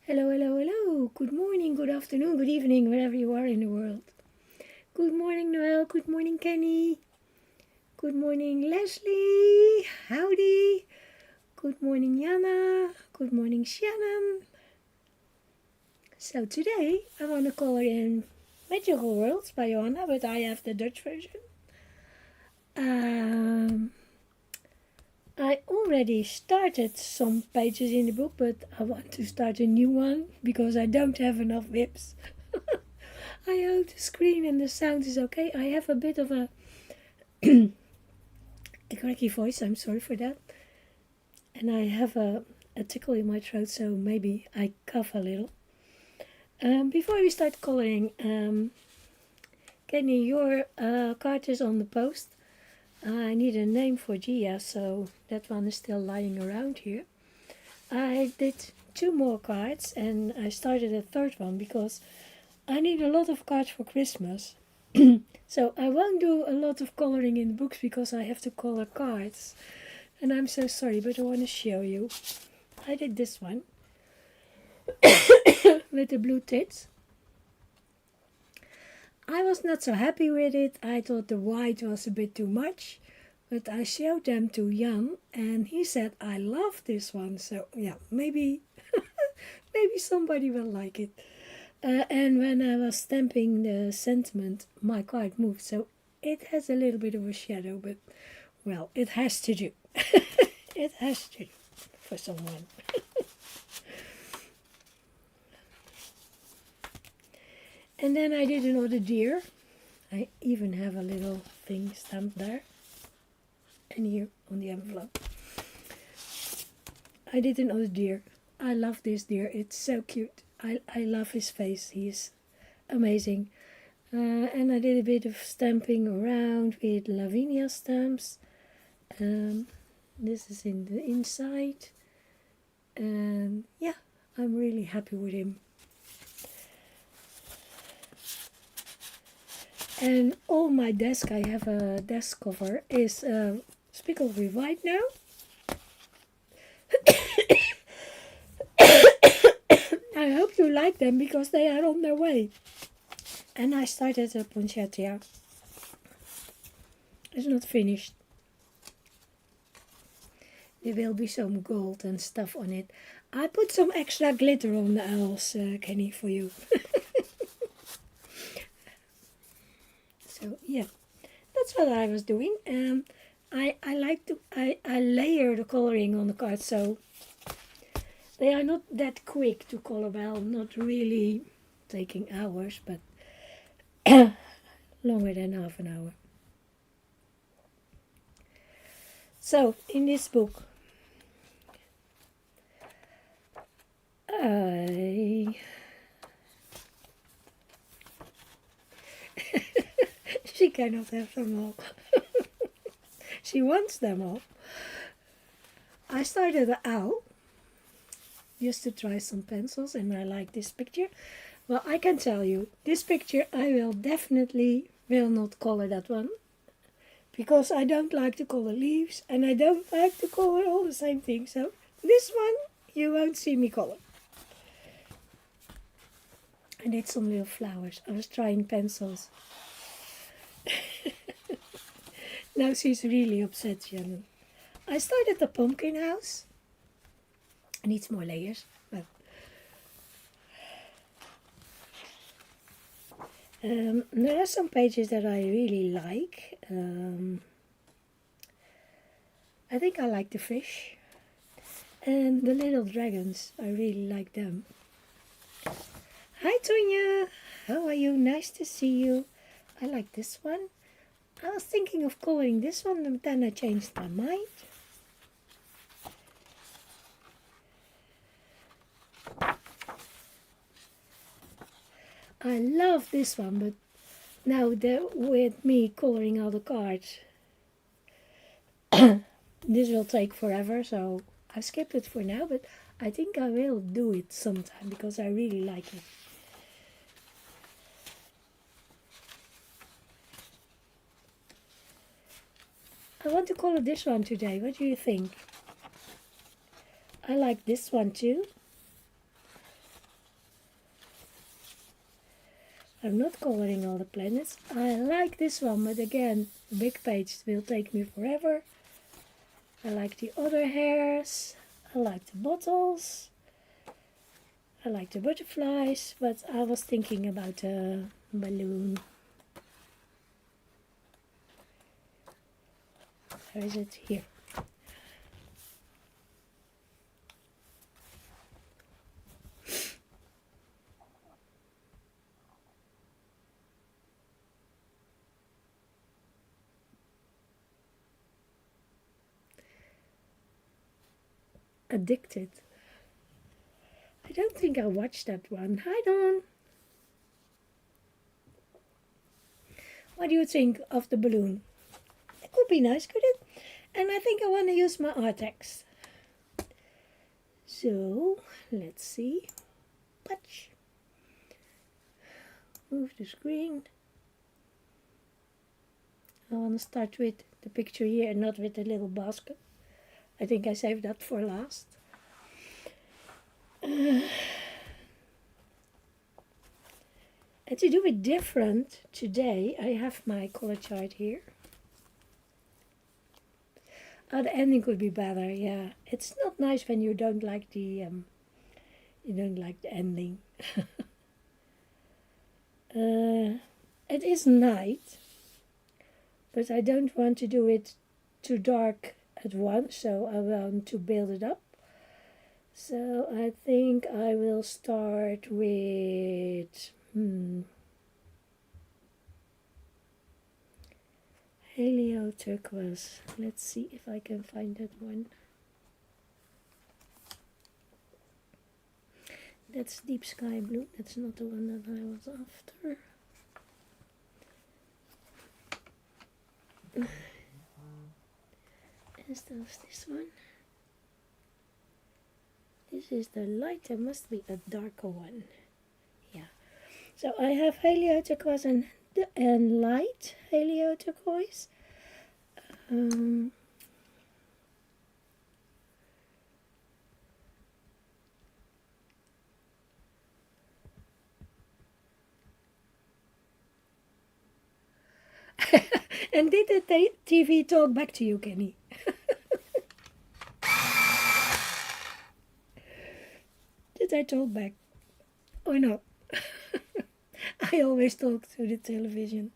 Hello, hello, hello. Good morning, good afternoon, good evening, wherever you are in the world. Good morning, Noel. Good morning, Kenny. Good morning, Leslie. Howdy. Good morning, Jana. Good morning, Shannon. So today I want to color in Magical Worlds by Johanna, but I have the Dutch version. I already started some pages in the book, but I want to start a new one because I don't have enough whips. I hope the screen and the sound is okay. I have a bit of a cracky voice, I'm sorry for that. And I have a tickle in my throat, so maybe I cough a little. Before we start coloring, Kenny, your card is on the post. I need a name for Gia, so that one is still lying around here. I did 2 more cards and I started a third one because I need a lot of cards for Christmas. So I won't do a lot of coloring in the books because I have to color cards. And I'm so sorry, but I want to show you. I did this one with the blue tits. I was not so happy with it. I thought the white was a bit too much. But I showed them to Jan and he said, I love this one. So yeah, maybe somebody will like it. And when I was stamping the sentiment, my card moved. So it has a little bit of a shadow, but well, it has to do. It has to do for someone. And then I did another deer. I even have a little thing stamped there. And here on the envelope. I did another deer. I love this deer. It's so cute. I love his face. He's amazing. And I did a bit of stamping around with Lavinia stamps. This is in the inside. And yeah, I'm really happy with him. And on my desk, I have a desk cover, is speckled with white now. I hope you like them because they are on their way. And I started a poinsettia. It's not finished. There will be some gold and stuff on it. I put some extra glitter on the owls, Kenny, for you. So yeah, that's what I was doing. I layer the coloring on the cards, so they are not that quick to color well, not really taking hours, but longer than half an hour. So in this book, she cannot have them all. She wants them all. I started the owl just to try some pencils, and I like this picture. Well, I can tell you, this picture I will definitely will not color that one. Because I don't like to color leaves, and I don't like to color all the same things. So this one, you won't see me color. I did some little flowers. I was trying pencils. Now she's really upset, Shannon. I started the pumpkin house. It needs more layers, but there are some pages that I really like. I think I like the fish and the little dragons. I really like them. Hi Tonya, how are you? Nice to see you. I like this one. I was thinking of coloring this one, but then I changed my mind. I love this one, but now with me coloring all the cards, this will take forever, so I skipped it for now, but I think I will do it sometime because I really like it. I want to color this one today. What do you think? I like this one too. I'm not coloring all the planets. I like this one, but again, big page will take me forever. I like the other hairs. I like the bottles. I like the butterflies, but I was thinking about a balloon. Where is it? Here. Addicted. I don't think I watched that one. Hi, Dawn. What do you think of the balloon? It could be nice, could it? And I think I want to use my Artex. So, let's see. Touch. Move the screen. I want to start with the picture here and not with the little basket. I think I saved that for last. And to do it different today, I have my color chart here. Oh, the ending could be better. Yeah, it's not nice when you don't like the ending. It is night, but I don't want to do it too dark at once, so I want to build it up. So I think I will start with Helio turquoise. Let's see if I can find that one. That's deep sky blue. That's not the one that I was after. Is this one? This is the light. There must be a darker one. Yeah. So I have Helio turquoise and light Helio turquoise. And did the TV talk back to you, Kenny? Did I talk back? Or no? I always talk to the television.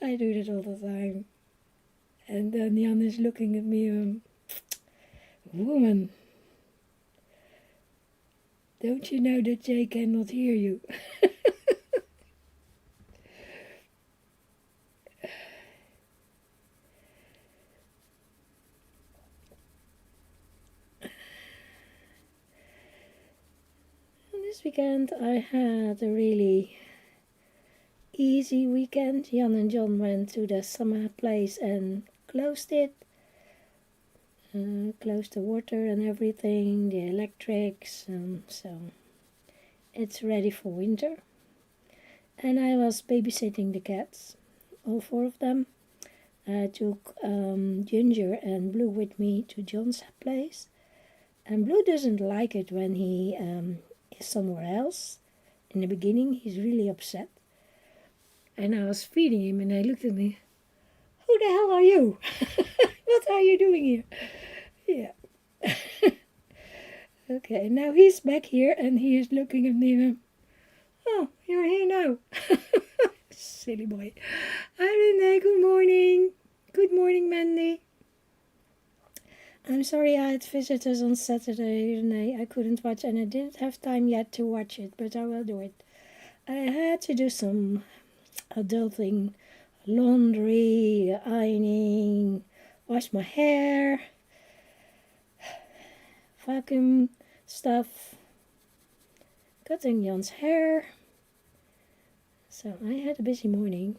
I do that all the time. And then Jan is looking at me, woman, don't you know that Jay cannot hear you? This weekend I had a really easy weekend. Jan and John went to the summer place and closed it. Closed the water and everything, the electrics, so it's ready for winter. And I was babysitting the cats, all 4 of them. I took Ginger and Blue with me to John's place. And Blue doesn't like it when he is somewhere else. In the beginning, he's really upset. And I was feeding him and he looked at me. Who the hell are you? What are you doing here? Yeah. Okay, now he's back here and he is looking at me. Oh, you're here now. Silly boy. Hi, Renee. Good morning. Good morning, Mandy. I'm sorry I had visitors on Saturday, Renee. I couldn't watch and I didn't have time yet to watch it, but I will do it. I had to do some adulting, laundry, ironing, wash my hair, vacuum stuff, cutting Jan's hair. So I had a busy morning.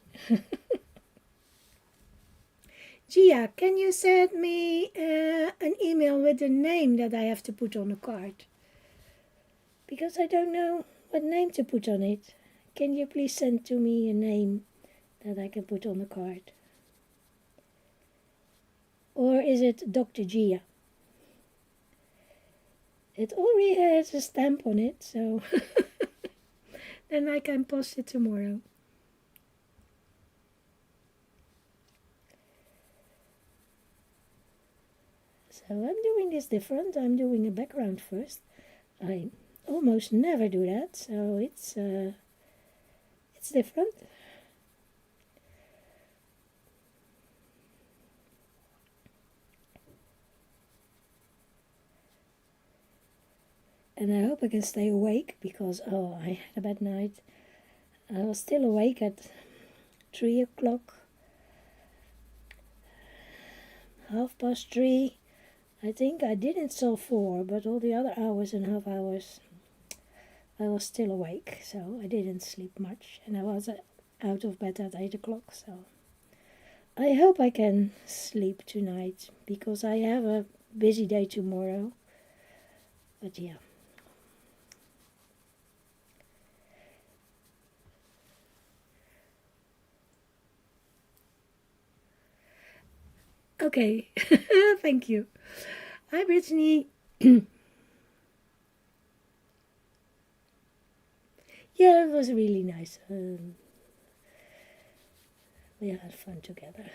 Gia, can you send me an email with the name that I have to put on the card? Because I don't know what name to put on it. Can you please send to me a name that I can put on the card? Or is it Dr. Gia? It already has a stamp on it, so then I can post it tomorrow. So I'm doing this different. I'm doing a background first. I almost never do that, so it's different. And I hope I can stay awake because I had a bad night. I was still awake at 3 o'clock, 3:30. I think I did until 4, but all the other hours and half hours I was still awake, so I didn't sleep much. And I was out of bed at 8 o'clock, so I hope I can sleep tonight because I have a busy day tomorrow. But yeah. Okay, thank you. Hi, Brittany. Yeah, it was really nice. We had fun together.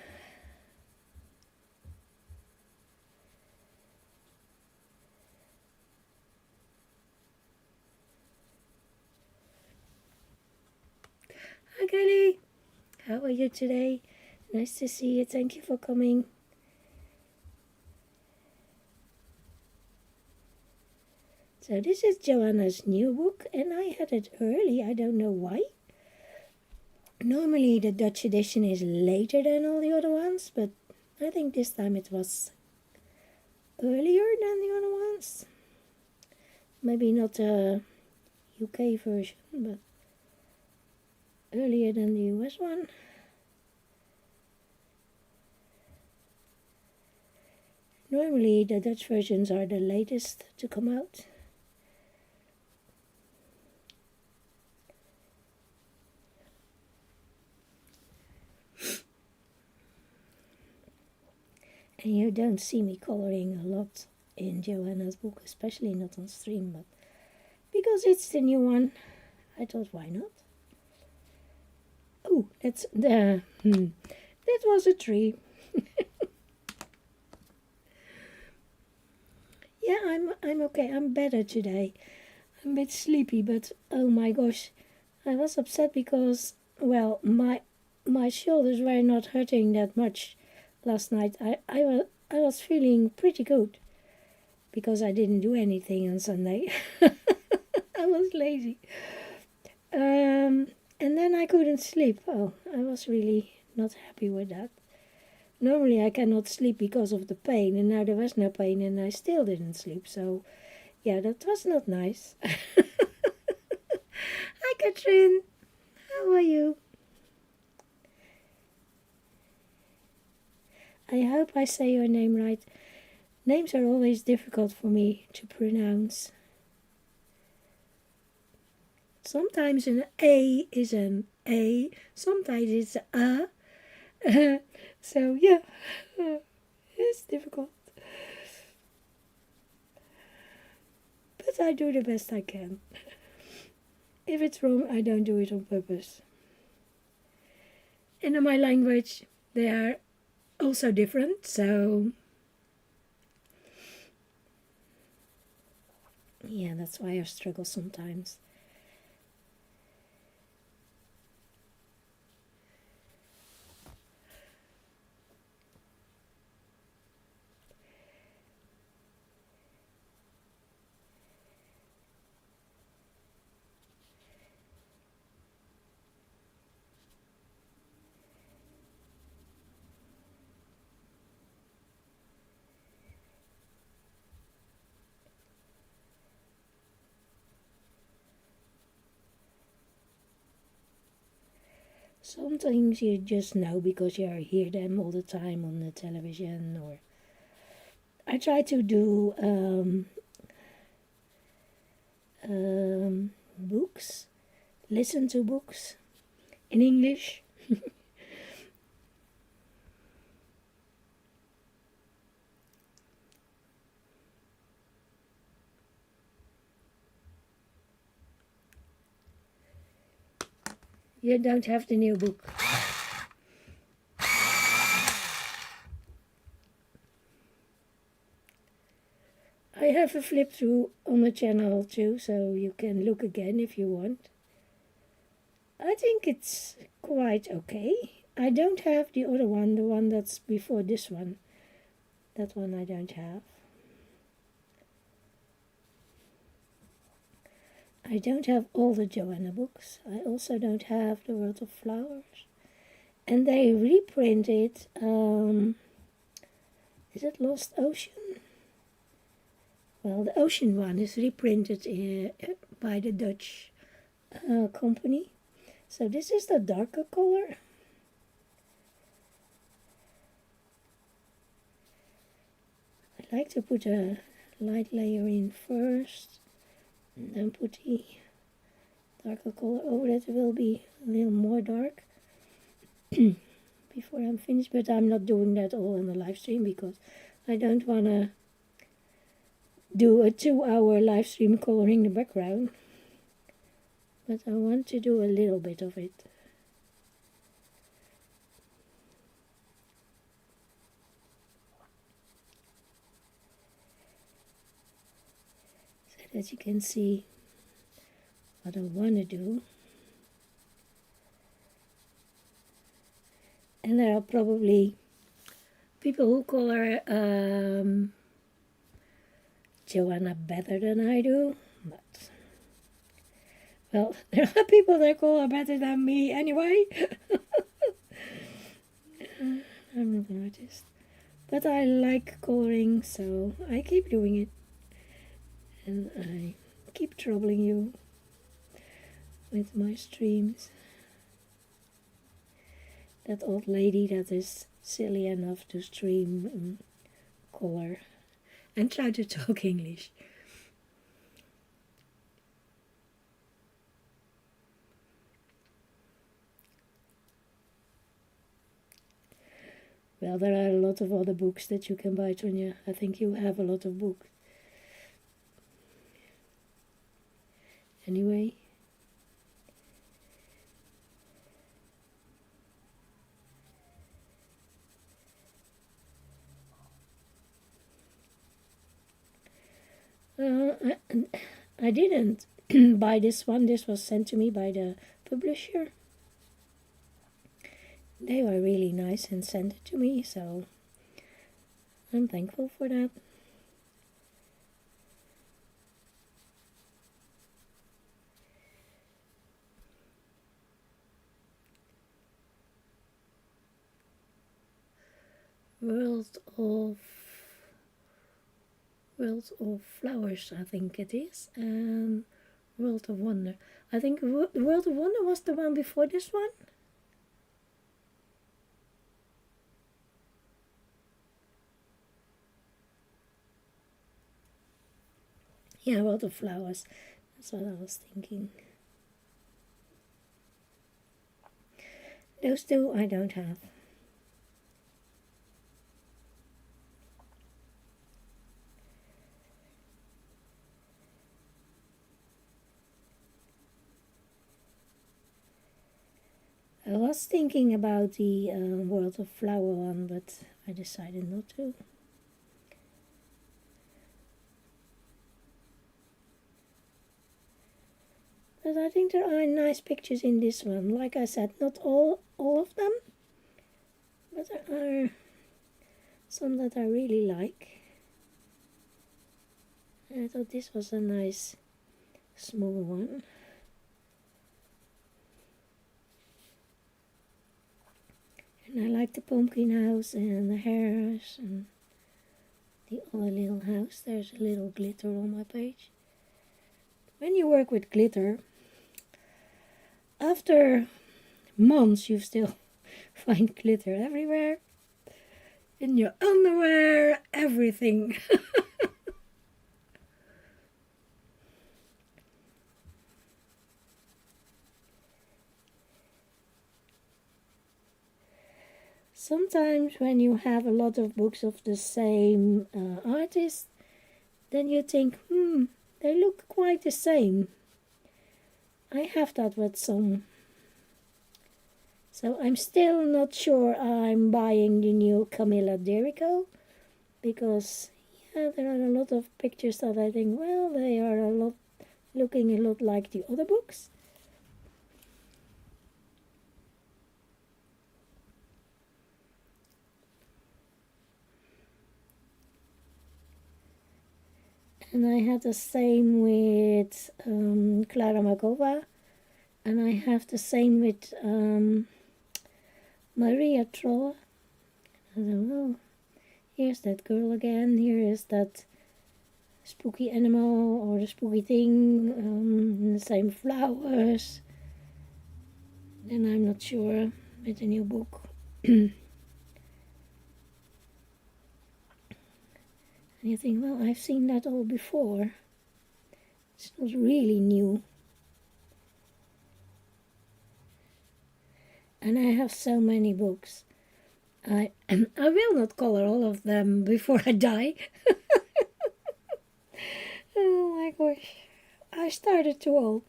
Hi, Kelly. How are you today? Nice to see you. Thank you for coming. So this is Johanna's new book, and I had it early. I don't know why. Normally the Dutch edition is later than all the other ones, but I think this time it was earlier than the other ones. Maybe not the UK version, but earlier than the US one. Normally the Dutch versions are the latest to come out. And you don't see me coloring a lot in Johanna's book, especially not on stream, but because it's the new one, I thought why not? Oh, that's the that was a tree. Yeah, I'm okay. I'm better today. I'm a bit sleepy, but oh my gosh, I was upset because well, my shoulders were not hurting that much last night. I was feeling pretty good because I didn't do anything on Sunday. I was lazy. And then I couldn't sleep. Oh, I was really not happy with that. Normally I cannot sleep because of the pain, and now there was no pain and I still didn't sleep. So, yeah, that was not nice. Hi, Katrin. How are you? I hope I say your name right. Names are always difficult for me to pronounce. Sometimes an A is an A, sometimes it's a. So, yeah, it's difficult. But I do the best I can. If it's wrong, I don't do it on purpose. And in my language, they are also different, so yeah, that's why I struggle sometimes. Some things you just know because you hear them all the time on the television, or I try to do books, listen to books in English. You don't have the new book. I have a flip through on the channel too, so you can look again if you want. I think it's quite okay. I don't have the other one, the one that's before this one. That one I don't have. I don't have all the Johanna books. I also don't have The World of Flowers. And they reprinted, is it Lost Ocean? Well, the Ocean one is reprinted by the Dutch company. So this is the darker color. I like to put a light layer in first, and then put the darker color over it. It will be a little more dark before I'm finished, but I'm not doing that all on the live stream because I don't want to do a 2-hour live stream coloring the background, but I want to do a little bit of it. So that you can see what I want to do. And there are probably people who color Johanna better than I do, but well, there are people that color better than me anyway. I'm not an artist, but I like coloring, so I keep doing it, and I keep troubling you with my streams. That old lady that is silly enough to stream and color and try to talk English. Well, there are a lot of other books that you can buy, Tonya. I think you have a lot of books. Anyway. I didn't buy this one. This was sent to me by the publisher. They were really nice and sent it to me, so I'm thankful for that. World of Flowers, I think it is, and World of Wonder. I think World of Wonder was the one before this one. Yeah, World of Flowers. That's what I was thinking. Those two I don't have. I was thinking about the World of Flower one, but I decided not to. But I think there are nice pictures in this one. Like I said, not all of them, but there are some that I really like. I thought this was a nice small one. And I like the pumpkin house and the hares and the other little house. There's a little glitter on my page. When you work with glitter, after months you still find glitter everywhere. In your underwear, everything. Sometimes when you have a lot of books of the same artist, then you think, they look quite the same. I have that with some. So I'm still not sure I'm buying the new Camilla Derico, because there are a lot of pictures that I think, well, they are looking a lot like the other books. And I had the same with Clara Makova, and I have the same with Maria Trolle. I don't know. Here's that girl again. Here is that spooky animal or the spooky thing. The same flowers. And I'm not sure with the new book. And you think, well, I've seen that all before. It's not really new. And I have so many books. I will not color all of them before I die. Oh my gosh. I started too old.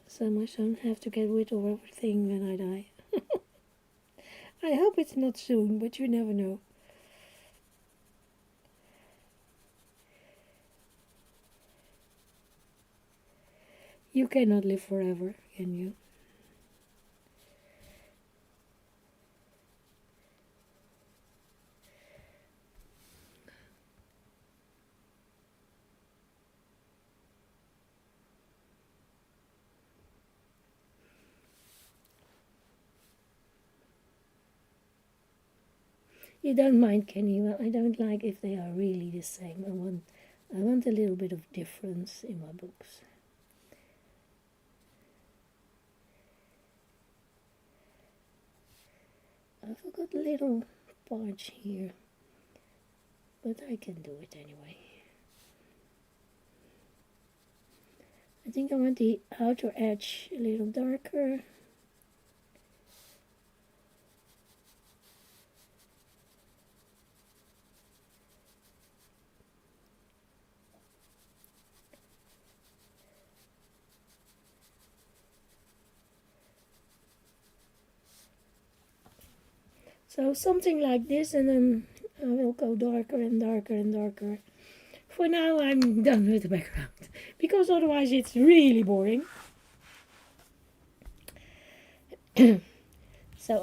So my son have to get rid of everything when I die. I hope it's not soon, but you never know. You cannot live forever, can you? You don't mind, can you? Well, I don't like if they are really the same. I want a little bit of difference in my books. I forgot a little part here, but I can do it anyway. I think I want the outer edge a little darker. So something like this, and then I will go darker and darker and darker. For now I'm done with the background, because otherwise it's really boring. So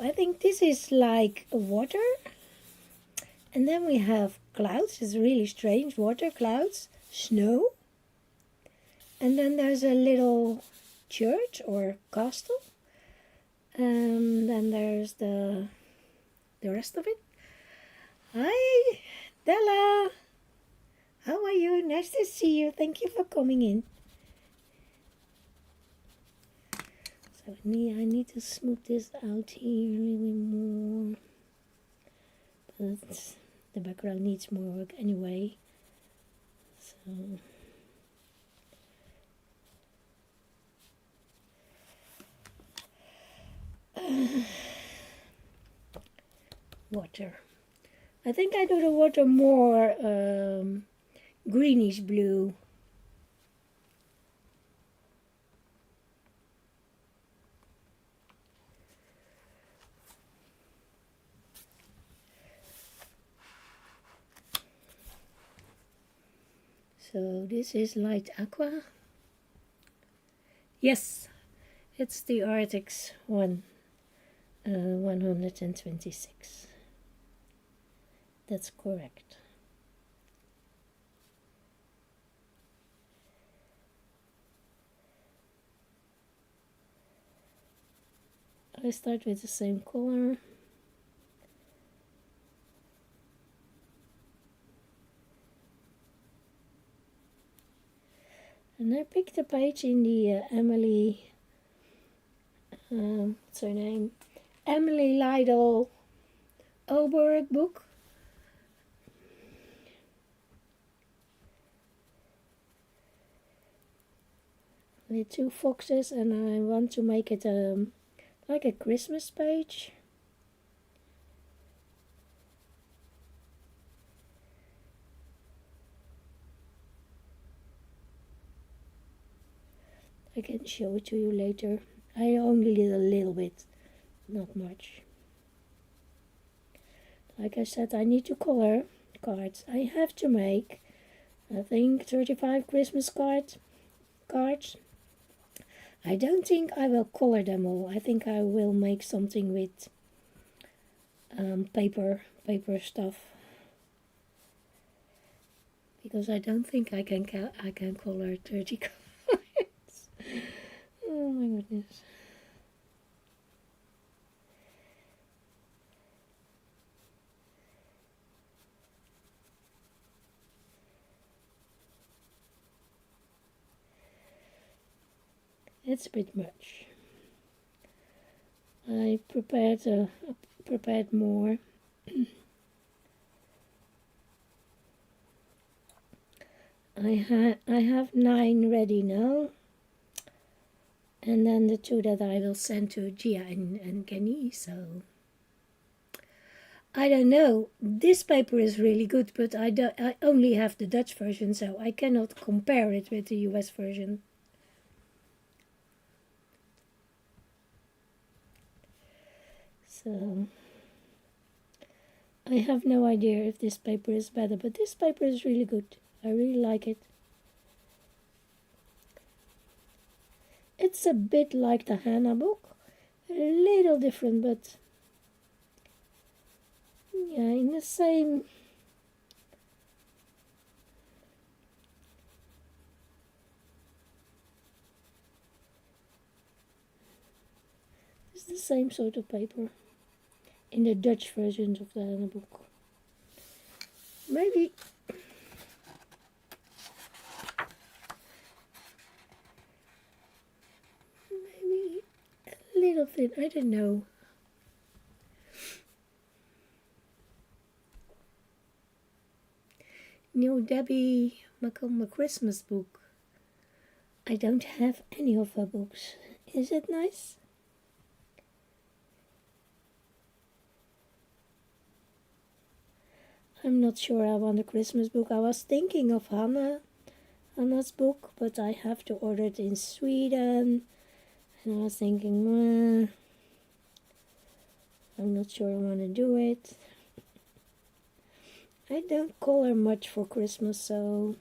I think this is like water, and then we have clouds. It's really strange, water, clouds, snow, and then there's a little church or castle, and then there's the rest of it. Hi, Della. How are you? Nice to see you. Thank you for coming in. So I need to smooth this out here a little bit more. But the background needs more work anyway. So water. I think I do the water more greenish blue. So this is light aqua. Yes, it's the Arctics one, 126. That's correct. I start with the same color. And I picked a page in the Emily, what's her name? Emily Lytle Oberg book. With two foxes, and I want to make it like a Christmas page. I can show it to you later. I only did a little bit, not much. Like I said, I need to color cards. I have to make, I think, 35 Christmas cards. I don't think I will color them all. I think I will make something with paper stuff, because I don't think I can color 30 cards. Oh my goodness. It's a bit much. I prepared more. I have 9 ready now, and then the 2 that I will send to Gia and Kenny. So I don't know. This paper is really good, but I only have the Dutch version, so I cannot compare it with the US version. So I have no idea if this paper is better, but this paper is really good. I really like it. It's a bit like the Hannah book, a little different, but yeah, in the same. It's the same sort of paper in the Dutch versions of the Hannah book. Maybe a little thin, I don't know. New Debbie McComb Christmas book. I don't have any of her books. Is it nice? I'm not sure I want a Christmas book. I was thinking of Hannah's book, but I have to order it in Sweden. And I was thinking, I'm not sure I want to do it. I don't color much for Christmas, so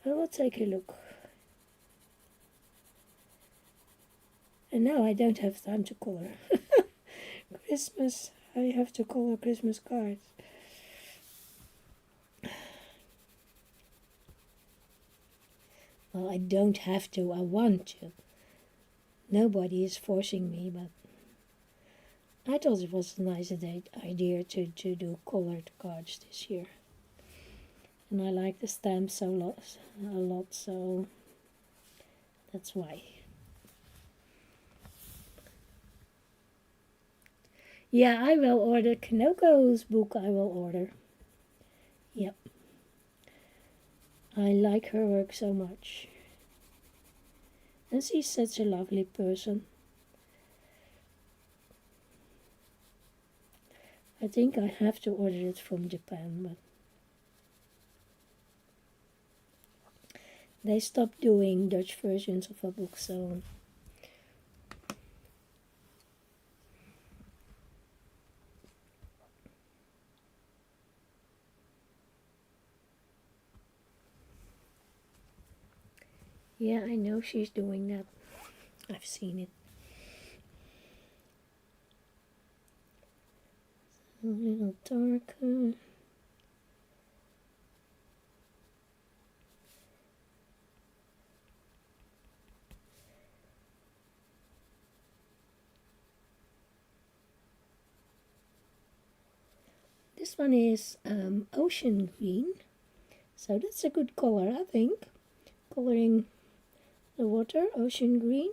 I will take a look. And now I don't have time to color. Christmas, I have to color Christmas cards. Well, I don't have to, I want to. Nobody is forcing me, but I thought it was a nice idea to do colored cards this year. And I like the stamps a lot, so that's why. Yeah, I will order Kanoko's book. I will order. Yep. I like her work so much. And she's such a lovely person. I think I have to order it from Japan, but they stopped doing Dutch versions of a book, so yeah, I know she's doing that. I've seen it. A little darker. This one is ocean green, so that's a good color, I think. Coloring the water, ocean green.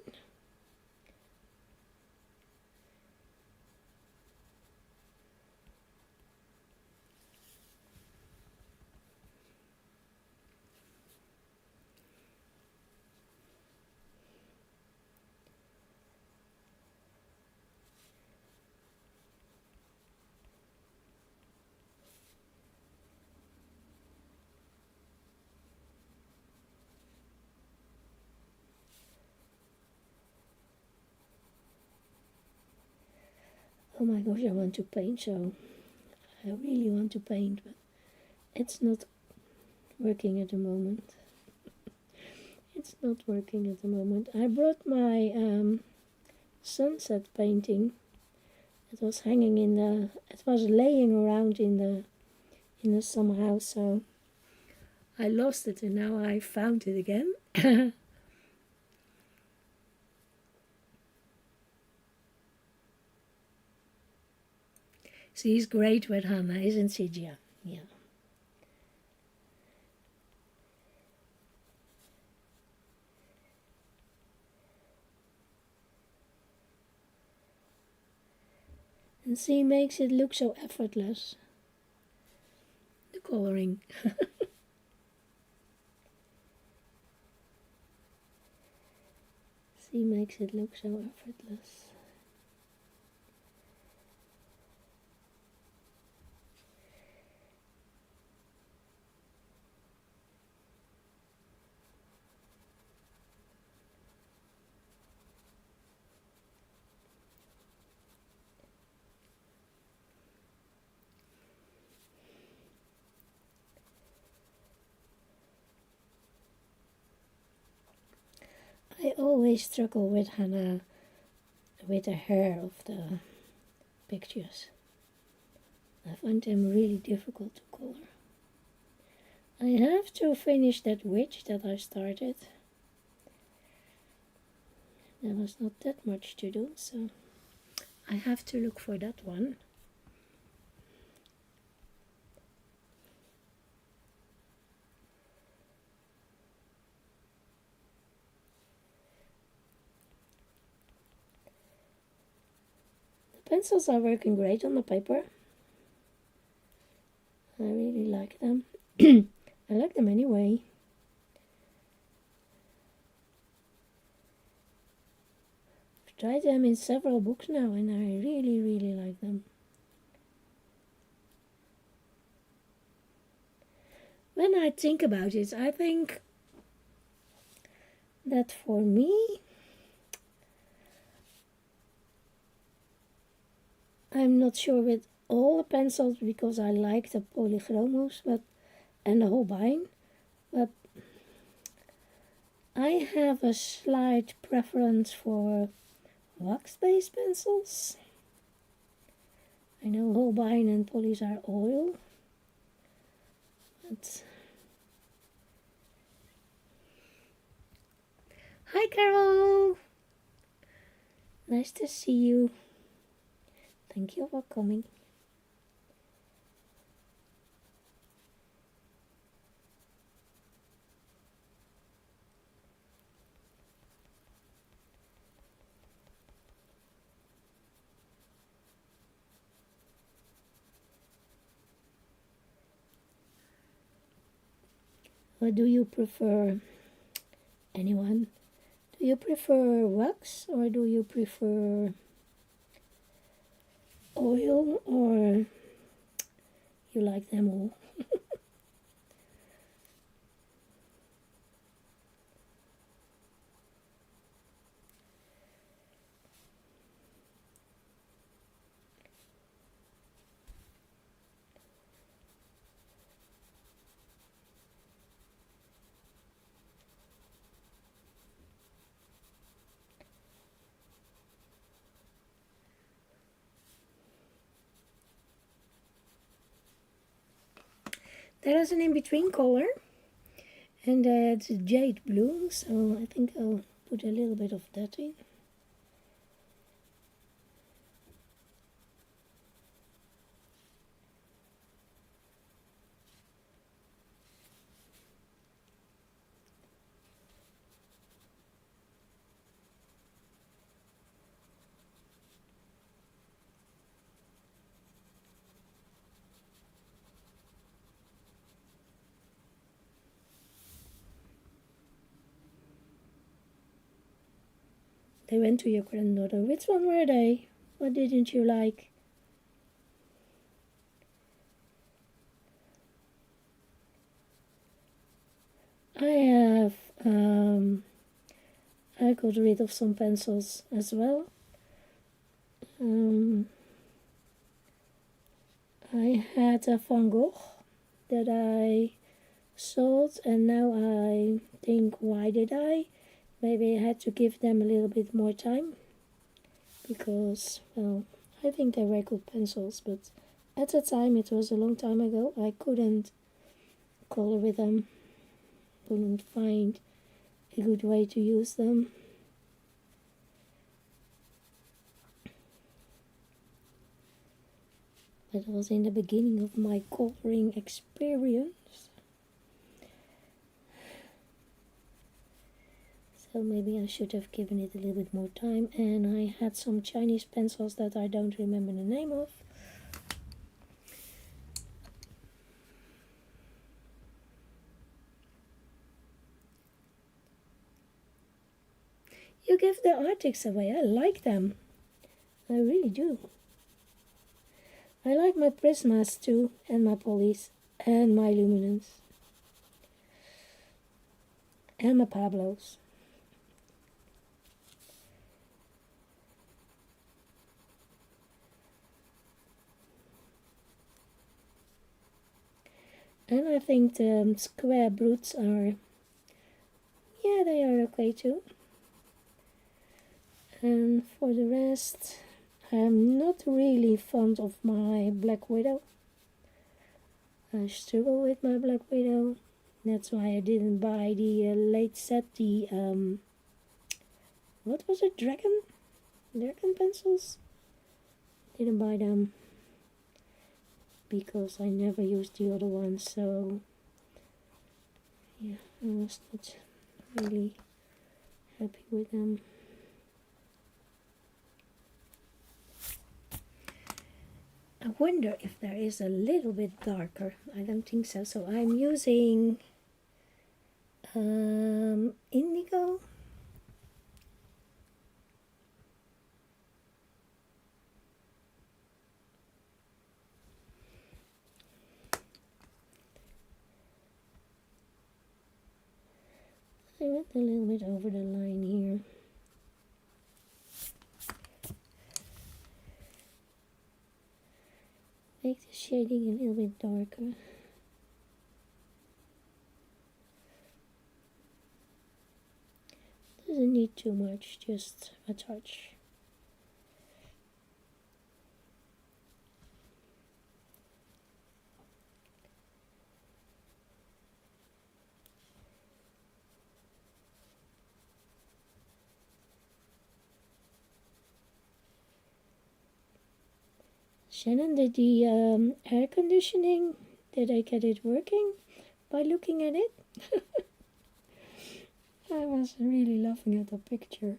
Oh my gosh, I want to paint, so I really want to paint, but it's not working at the moment. It's not working at the moment. I brought my sunset painting. It was hanging in the, it was laying around in the summer house, so I lost it and now I found it again. She's great with Hannah, isn't she, Gia? Yeah. And she makes it look so effortless. The coloring. She makes it look so effortless. I always struggle with Hannah, with the hair of the pictures. I find them really difficult to color. I have to finish that witch that I started. There was not that much to do, so I have to look for that one. The pencils are working great on the paper. I really like them. I like them anyway. I've tried them in several books now and I really, really like them. When I think about it, I think that for me, I'm not sure with all the pencils because I like the polychromos and the Holbein, but I have a slight preference for wax-based pencils. I know Holbein and polys are oil, but... Hi Carol! Nice to see you. Thank you for coming. What do you prefer? Anyone? Do you prefer wax or do you prefer oil, or you like them all? There is an in-between color, and it's jade blue, so I think I'll put a little bit of that in. They went to your granddaughter. Which one were they? What didn't you like? I have, I got rid of some pencils as well. I had a Van Gogh that I sold, and now I think, why did I? Maybe I had to give them a little bit more time because, well, I think they were good pencils, but at the time, it was a long time ago, I couldn't color with them, couldn't find a good way to use them. That was in the beginning of my coloring experience. So maybe I should have given it a little bit more time. And I had some Chinese pencils that I don't remember the name of. You give the artics away. I like them. I really do. I like my Prismas too, and my Polys, and my Luminance, and my Pablos. And I think the square brutes are, yeah, they are okay too. And for the rest, I'm not really fond of my Black Widow. I struggle with my Black Widow. That's why I didn't buy the late set, the, what was it, Dragon pencils? Didn't buy them because I never used the other ones, so yeah, I was not really happy with them. I wonder if there is a little bit darker. I don't think so. So I'm using indigo. I went a little bit over the line here. Make the shading a little bit darker. Doesn't need too much, just a touch. Shannon, did the air conditioning, did I get it working by looking at it? I was really laughing at the picture.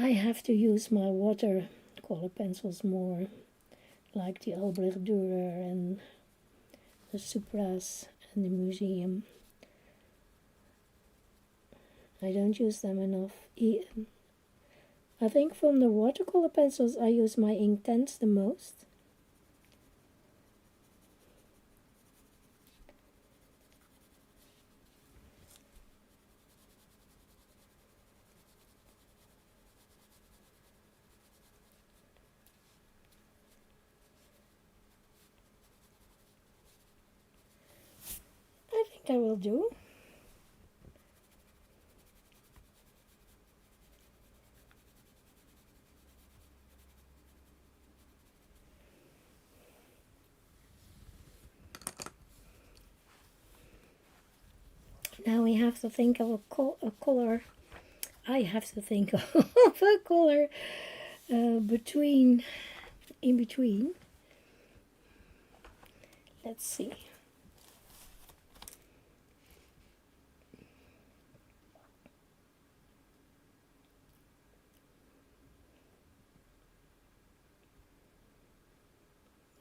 I have to use my watercolor pencils more, like the Albrecht Dürer and the Supras and the Museum. I don't use them enough. I think from the watercolor pencils I use my Inktense the most. I think that will do. Now we have to think of a color. I have to think of a color in between. Let's see.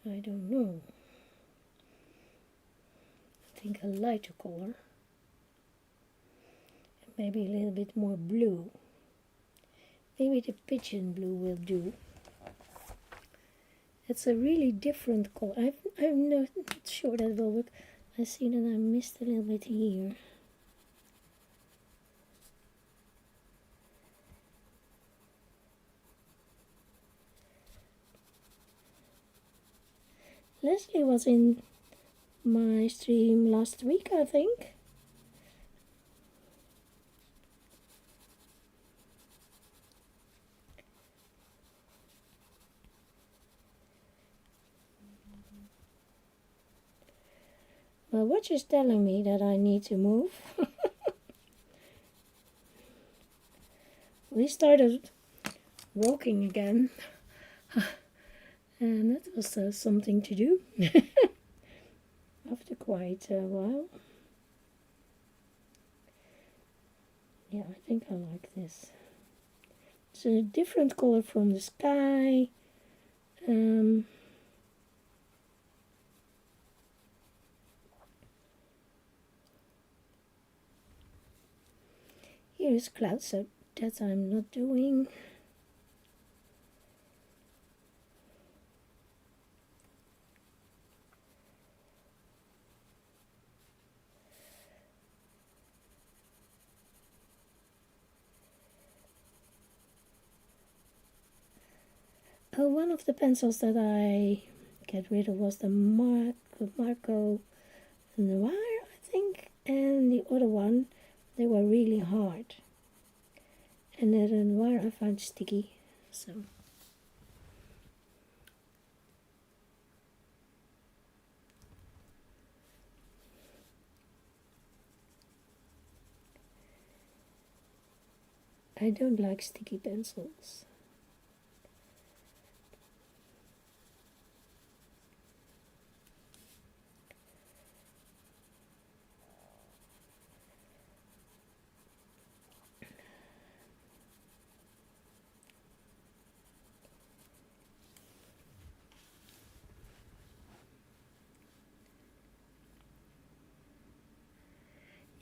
I don't know. I think a lighter color. maybe a little bit more blue. Maybe the pigeon blue will do. It's a really different color. I'm not sure that will work. I see that I missed a little bit here. Leslie was in my stream last week, I think. My watch is telling me that I need to move. We started walking again. And that was something to do. After quite a while. Yeah, I think I like this. It's a different color from the sky. Here is clouds, so that I'm not doing. One of the pencils that I get rid of was the Marco Noir, I think, and the other one, they were really hard. And the Noir I found sticky, so. I don't like sticky pencils.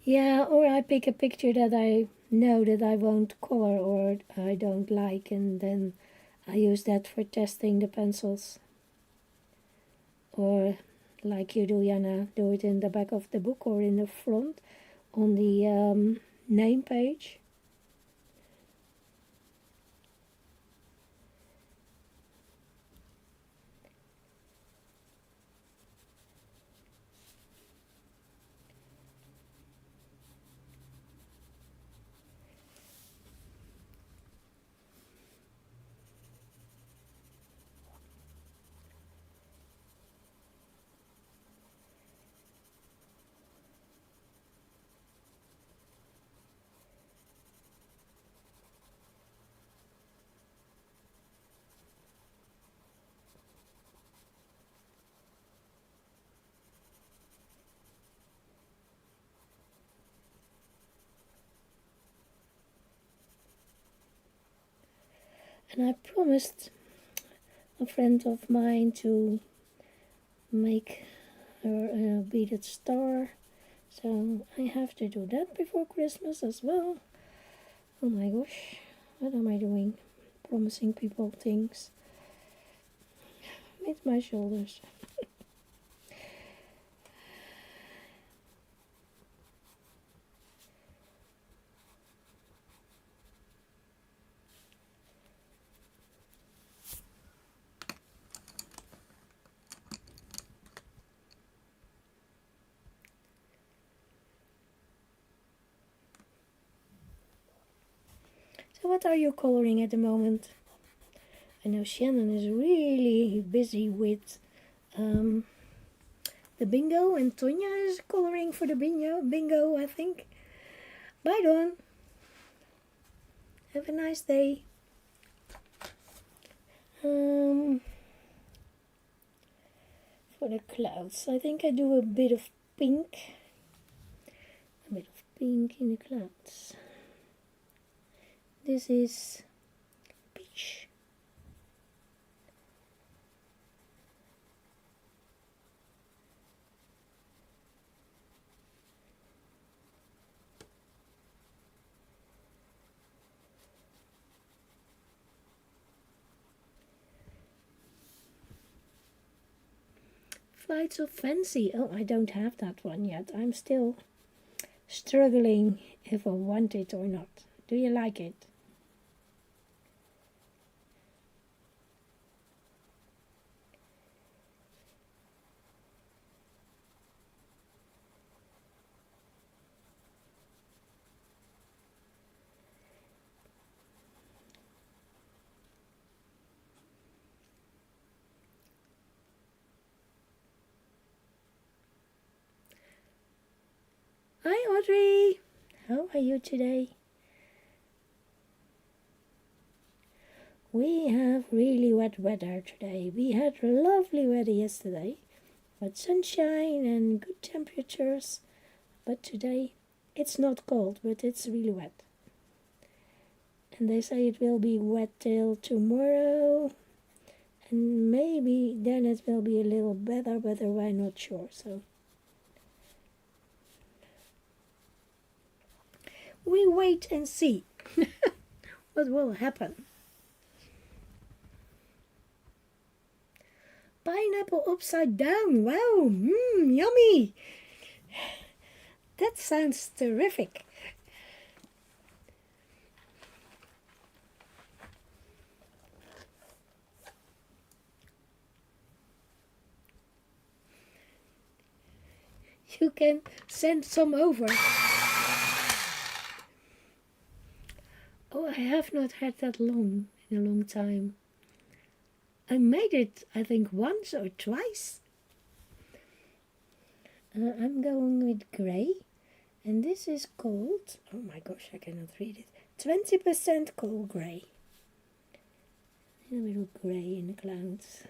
Yeah, or I pick a picture that I know that I won't color or I don't like, and then I use that for testing the pencils. Or like you do, Johanna, do it in the back of the book or in the front on the name page. And I promised a friend of mine to make her a beaded star, so I have to do that before Christmas as well. Oh my gosh, what am I doing? Promising people things with my shoulders. So what are you coloring at the moment? I know Shannon is really busy with the bingo, and Tonya is coloring for the bingo, I think. Bye, Dawn. Have a nice day. For the clouds, I think I do a bit of pink. A bit of pink in the clouds. This is peach. Flights of Fancy. Oh, I don't have that one yet. I'm still struggling if I want it or not. Do you like it? Hi Audrey! How are you today? We have really wet weather today. We had lovely weather yesterday, but sunshine and good temperatures. But today it's not cold, but it's really wet. And they say it will be wet till tomorrow. And maybe then it will be a little better, but we're not sure. So we wait and see what will happen. Pineapple upside down. Wow, yummy. That sounds terrific. You can send some over. Oh, I have not had that long in a long time. I made it, I think, once or twice. I'm going with grey. And this is called, oh my gosh, I cannot read it. 20% coal grey. A little grey in the clouds.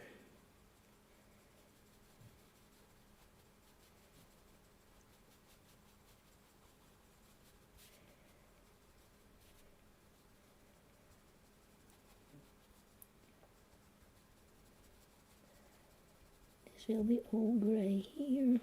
This will be all grey here.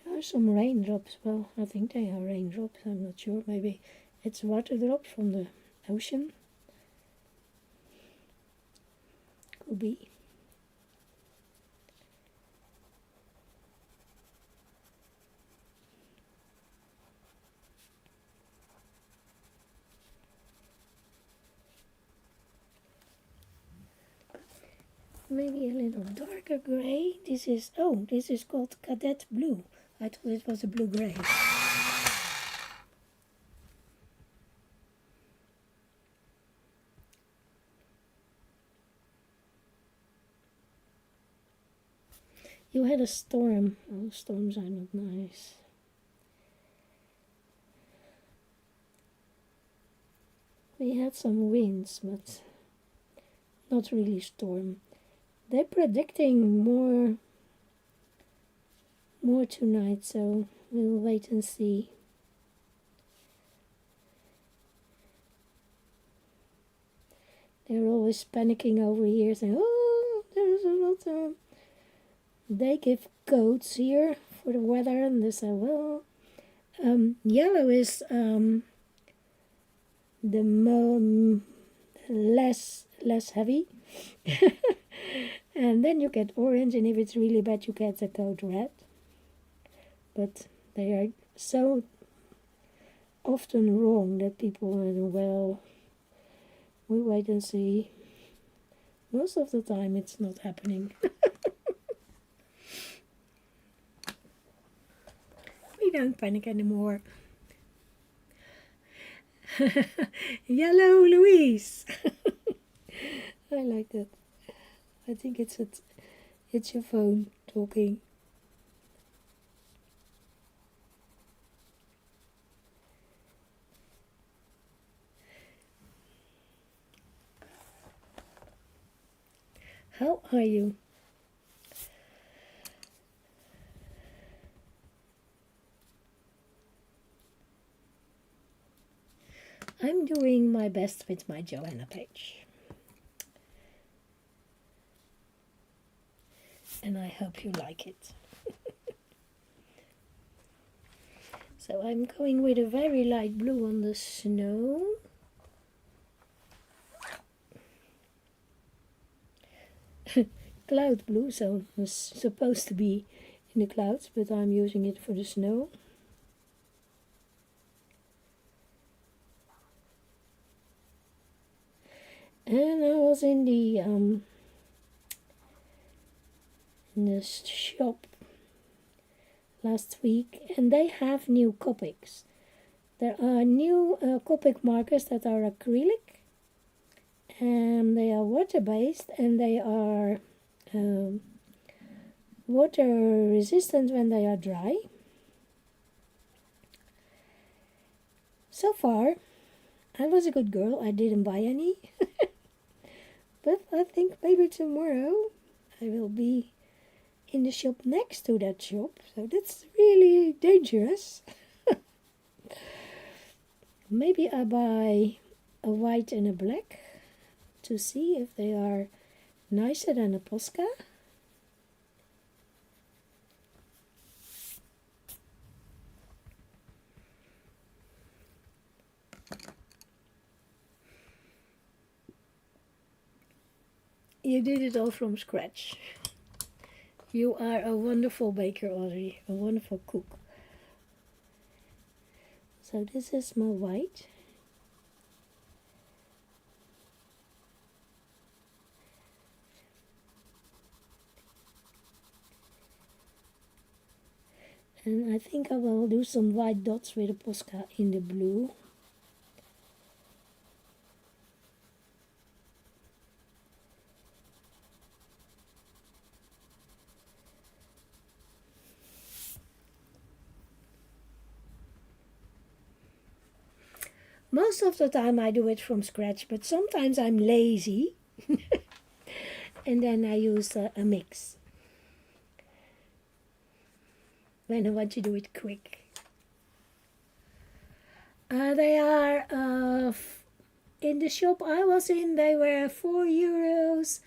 There are some raindrops. Well, I think they are raindrops. I'm not sure. Maybe it's water drops from the ocean. Could be. Maybe a little darker grey. This is called Cadet Blue. I thought it was a blue grey. You had a storm. Oh, storms are not nice. We had some winds, but not really storm. They're predicting more tonight, so we'll wait and see. They're always panicking over here, saying, "Oh, there's a lot of." They give codes here for the weather, and they say, "Well, yellow is the less heavy." And then you get orange, and if it's really bad, you get the code red. But they are so often wrong that people are, well, we wait and see. Most of the time it's not happening. We don't panic anymore. Yellow Louise. I like that. I think it's your phone talking. How are you? I'm doing my best with my Johanna page. And I hope you like it. So I'm going with a very light blue on the snow. Cloud blue, so it's supposed to be in the clouds, but I'm using it for the snow. And I was in the shop last week, and they have new Copics. There are new Copic markers that are acrylic, and they are water-based, and they are water resistant when they are dry. So far, I was a good girl. I didn't buy any. But I think maybe tomorrow I will be in the shop next to that shop. So that's really dangerous. Maybe I buy a white and a black to see if they are nicer than a Posca. You did it all from scratch. You are a wonderful baker, Audrey, a wonderful cook. So this is my white. And I think I will do some white dots with a Posca in the blue. Most of the time I do it from scratch, but sometimes I'm lazy and then I use a mix when I want to do it quick. They are in the shop I was in, they were €4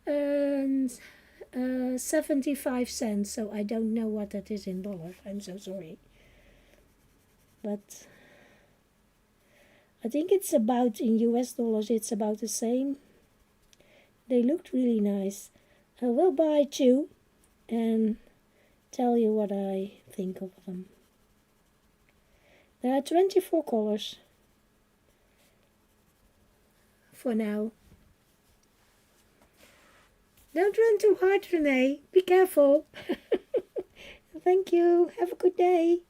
and 75 cents, so I don't know what that is in dollars. I'm so sorry. But I think it's about, in US dollars, it's about the same. They looked really nice. I will buy two and tell you what I think of them. There are 24 colors for now. Don't run too hard, Renee. Be careful. Thank you. Have a good day.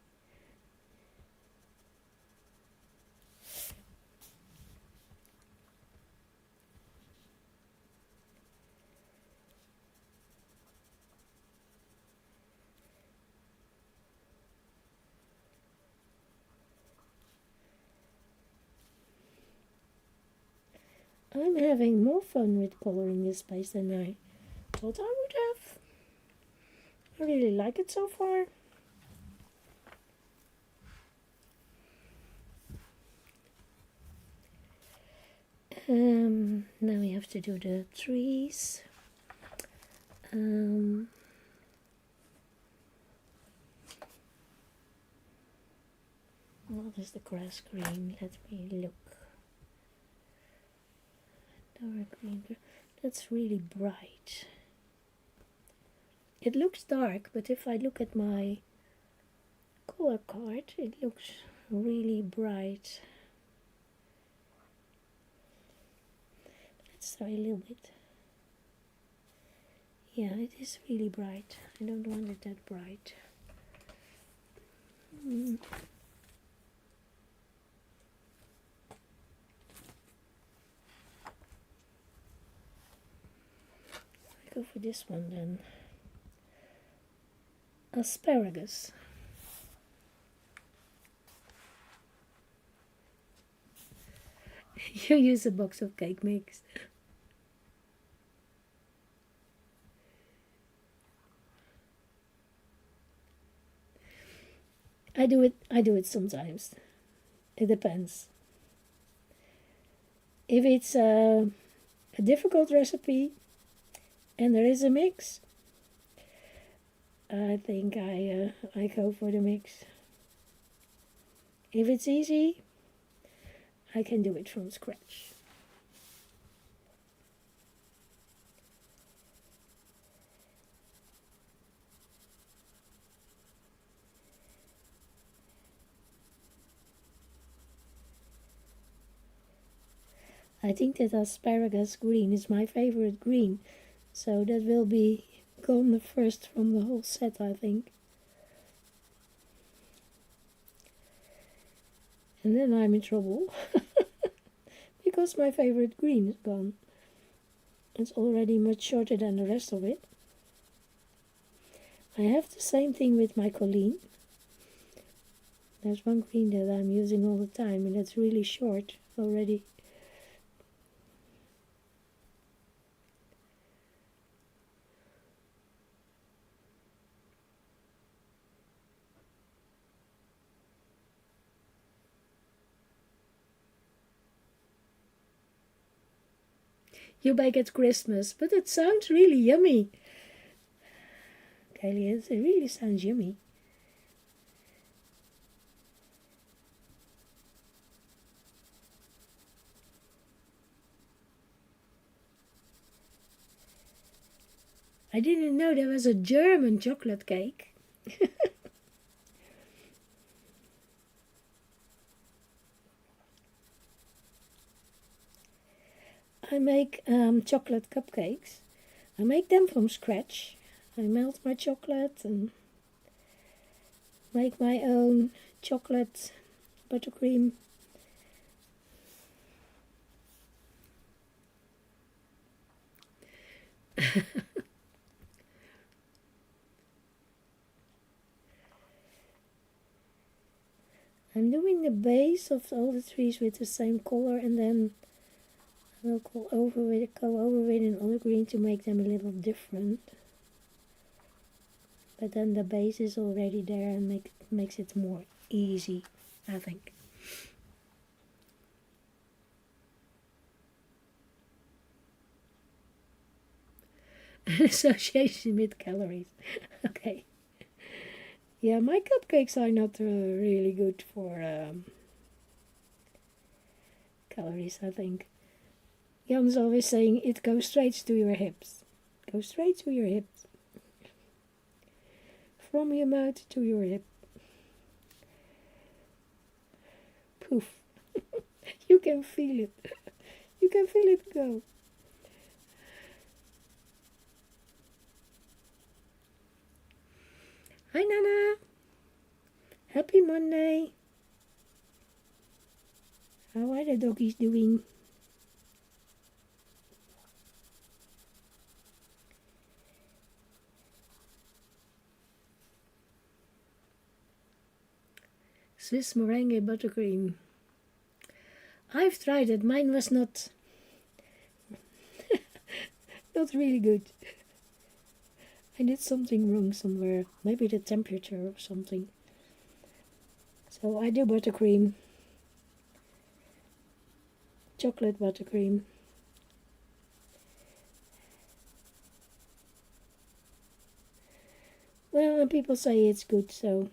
I'm having more fun with coloring this space than I thought I would have. I really like it so far. Now we have to do the trees. What is the grass green? Let me look. Dark green. That's really bright. It looks dark, but if I look at my color card, it looks really bright. Let's try a little bit. Yeah, it is really bright. I don't want it that bright. Mm. I go for this one then. Asparagus. You use a box of cake mix. I do it sometimes. It depends. If it's a difficult recipe and there is a mix, I think I go for the mix. If it's easy, I can do it from scratch. I think that asparagus green is my favorite green, so that will be gone the first from the whole set, I think. And then I'm in trouble because my favorite green is gone. It's already much shorter than the rest of it. I have the same thing with my colleen. There's one green that I'm using all the time and that's really short already. You bake at Christmas, but it sounds really yummy. Kaylee, it really sounds yummy. I didn't know there was a German chocolate cake. I make chocolate cupcakes. I make them from scratch. I melt my chocolate and make my own chocolate buttercream. I'm doing the base of all the trees with the same color, and then I'll go over with another green to make them a little different. But then the base is already there and makes it more easy, I think. Association with calories. Okay. Yeah, my cupcakes are not really good for calories, I think. Jan's always saying it goes straight to your hips. Go straight to your hips. From your mouth to your hip. Poof. You can feel it. You can feel it go. Hi Nana. Happy Monday. How are the doggies doing? Swiss meringue buttercream. I've tried it. Mine was not really good. I did something wrong somewhere. Maybe the temperature or something. So I do buttercream. Chocolate buttercream. Well, and people say it's good, so.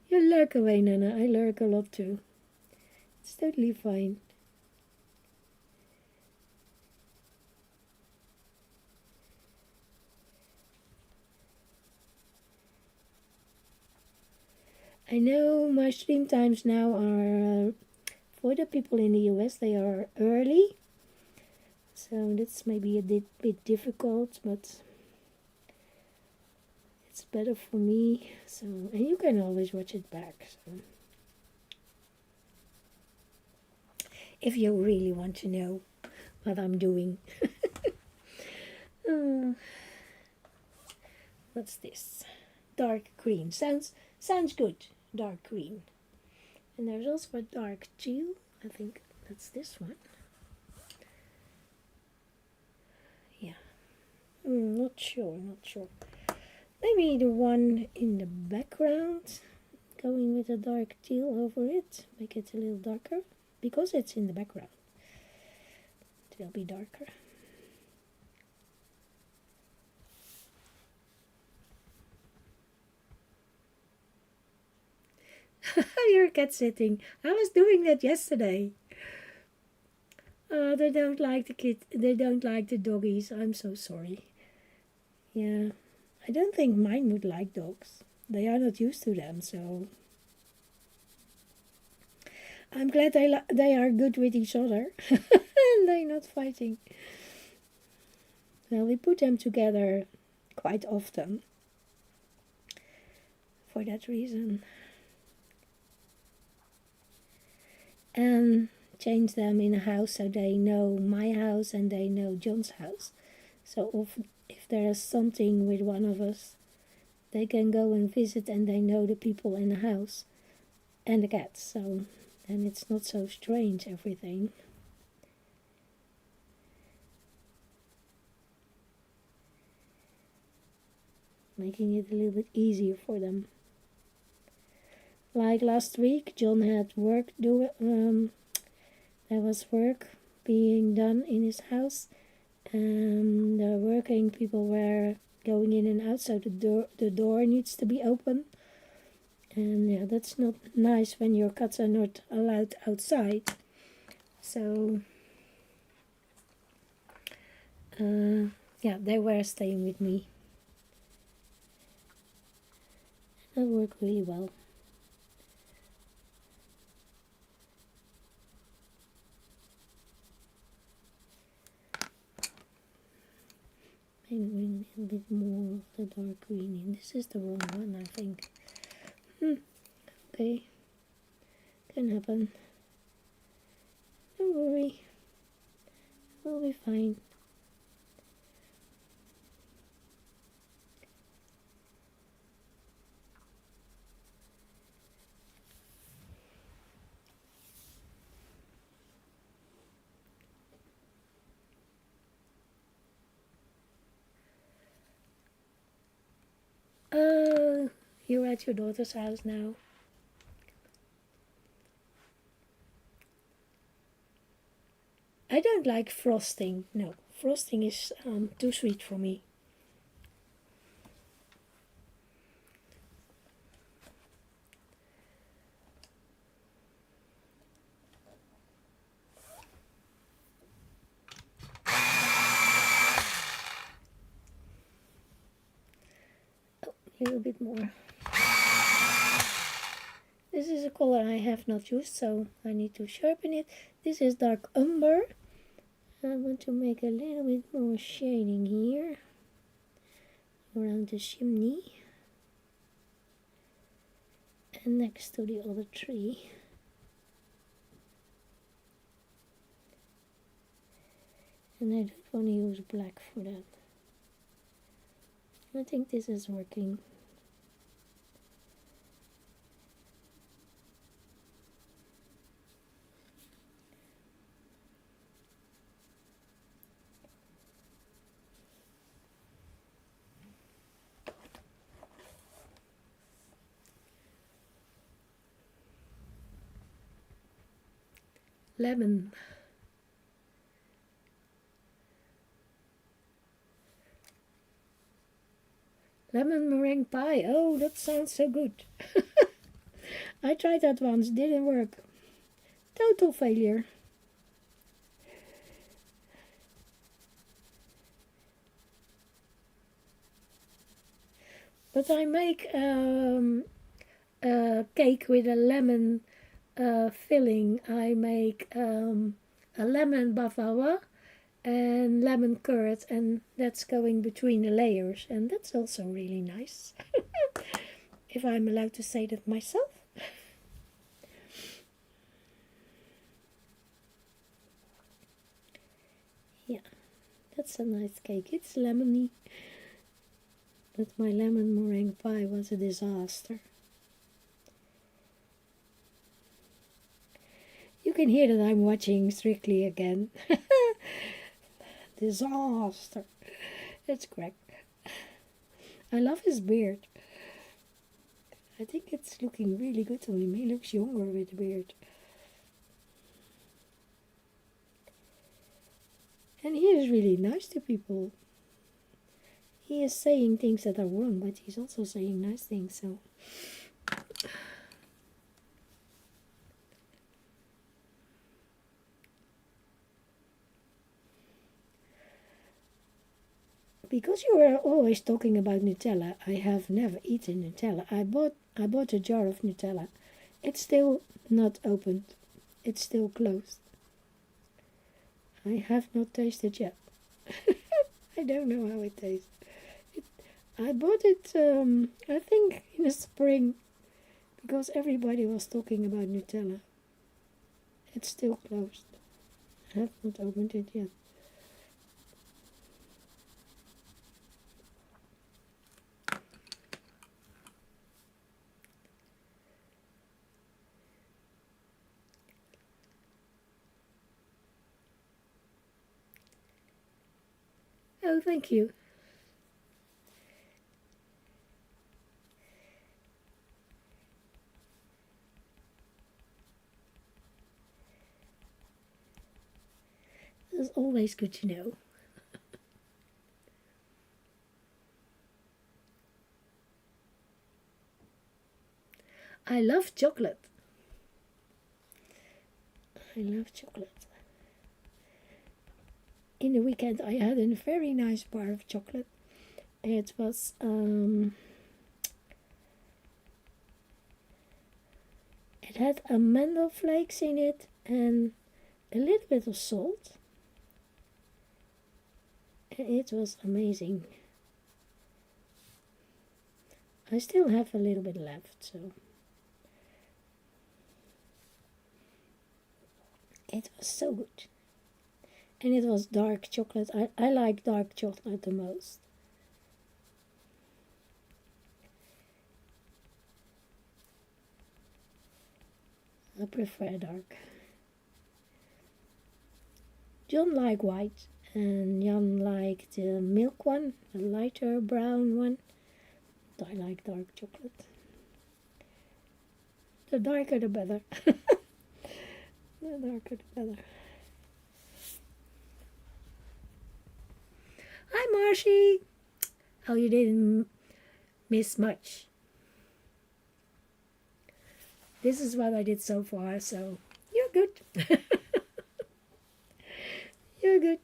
You lurk away, Nana. I lurk a lot too. It's totally fine. I know my stream times now are, for the people in the US, they are early. So that's maybe a bit difficult, but it's better for me. So, and you can always watch it back. So, if you really want to know what I'm doing. uh, what's this? Dark green. Sounds good. Dark green. And there's also a dark teal. I think that's this one. Yeah. Not sure. Maybe the one in the background. Going with a dark teal over it. Make it a little darker. Because it's in the background. It will be darker. Your cat sitting. I was doing that yesterday. They don't like the kid. They don't like the doggies. I'm so sorry. Yeah, I don't think mine would like dogs. They are not used to them, so I'm glad they are good with each other and they're not fighting. Well, we put them together quite often for that reason. And change them in a house so they know my house and they know John's house. So if there is something with one of us, they can go and visit and they know the people in the house and the cats. So then it's not so strange, everything. Making it a little bit easier for them. Like last week, John had there was work being done in his house, and the working people were going in and out, so the door needs to be open. And yeah, that's not nice when your cats are not allowed outside. So yeah, they were staying with me. That worked really well. Maybe bring a little bit more of the dark green in. This is the wrong one, I think. Okay, can happen. Don't worry, we'll be fine. You're at your daughter's house now. I don't like frosting. No, frosting is too sweet for me. Oh, a little bit more. This is a color I have not used, so I need to sharpen it. This is dark umber. I want to make a little bit more shading here around the chimney and next to the other tree. And I don't want to use black for that. I think this is working. Lemon. Lemon meringue pie. Oh, that sounds so good. I tried that once, didn't work. Total failure. But I make a cake with a lemon filling. I make a lemon bavarois and lemon curd, and that's going between the layers, and that's also really nice. If I'm allowed to say that myself. Yeah, that's a nice cake. It's lemony, but my lemon meringue pie was a disaster. You can hear that I'm watching Strictly again. Disaster. That's correct. I love his beard. I think it's looking really good on him. He looks younger with the beard. And he is really nice to people. He is saying things that are wrong, but he's also saying nice things, so. Because you were always talking about Nutella, I have never eaten Nutella. I bought a jar of Nutella. It's still not opened. It's still closed. I have not tasted yet. I don't know how it tastes. I bought it, I think, in the spring because everybody was talking about Nutella. It's still closed. I have not opened it yet. Oh, thank you. It's always good to know. I love chocolate. I love chocolate. In the weekend I had a very nice bar of chocolate. It was it had almond flakes in it and a little bit of salt. It was amazing. I still have a little bit left, so it was so good. And it was dark chocolate. I like dark chocolate the most. I prefer dark. John liked white, and Jan liked the milk one, the lighter brown one. I like dark chocolate. The darker the better. The darker the better. Hi, Marshy. Oh, you didn't miss much. This is what I did so far, so you're good. You're good.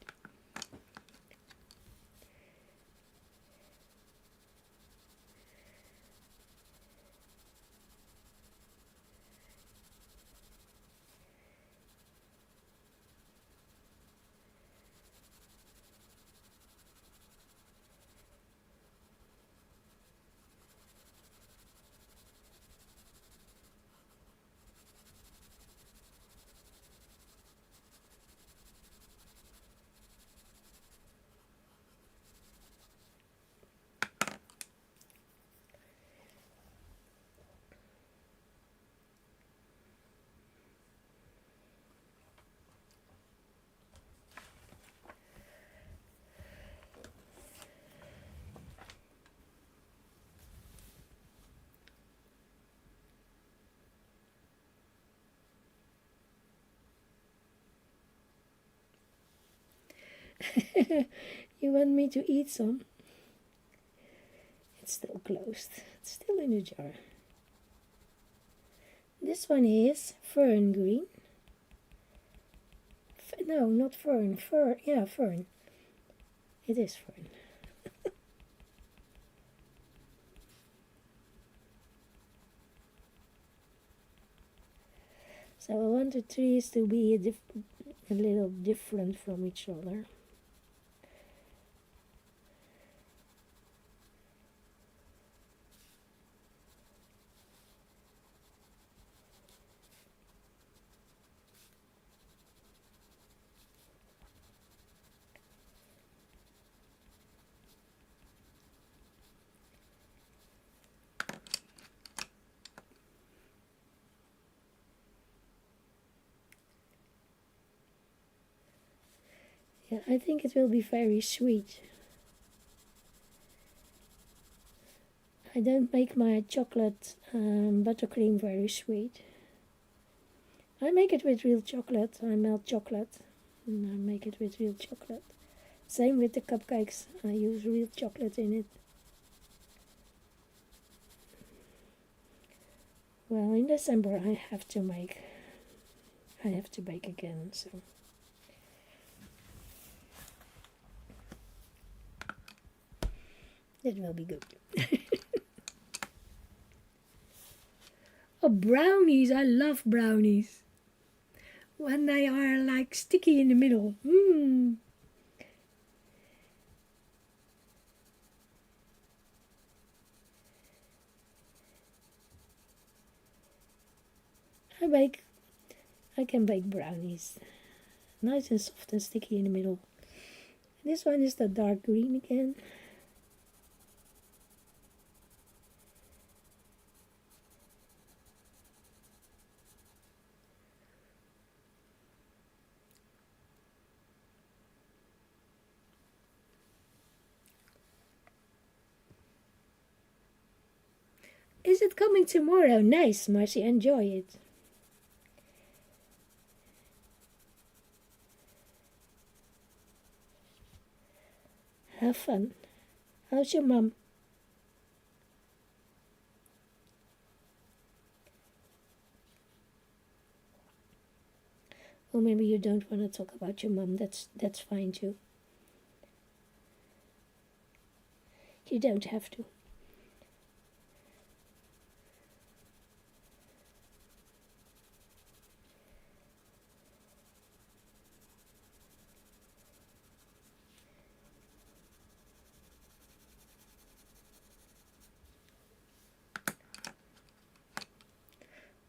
You want me to eat some? It's still closed. It's still in the jar. This one is fern green. No, not fern. Fern. Yeah, fern. It is fern. So I want the trees to be a little different from each other. Yeah, I think it will be very sweet. I don't make my chocolate buttercream very sweet. I make it with real chocolate. I melt chocolate and I make it with real chocolate. Same with the cupcakes. I use real chocolate in it. Well, in December I have to bake again, so it will be good. Oh, brownies! I love brownies. When they are like sticky in the middle. I can bake brownies. Nice and soft and sticky in the middle. This one is the dark green again. Is it coming tomorrow? Nice, Marcy, enjoy it. Have fun. How's your mum? Or maybe you don't want to talk about your mum. That's fine too. You don't have to.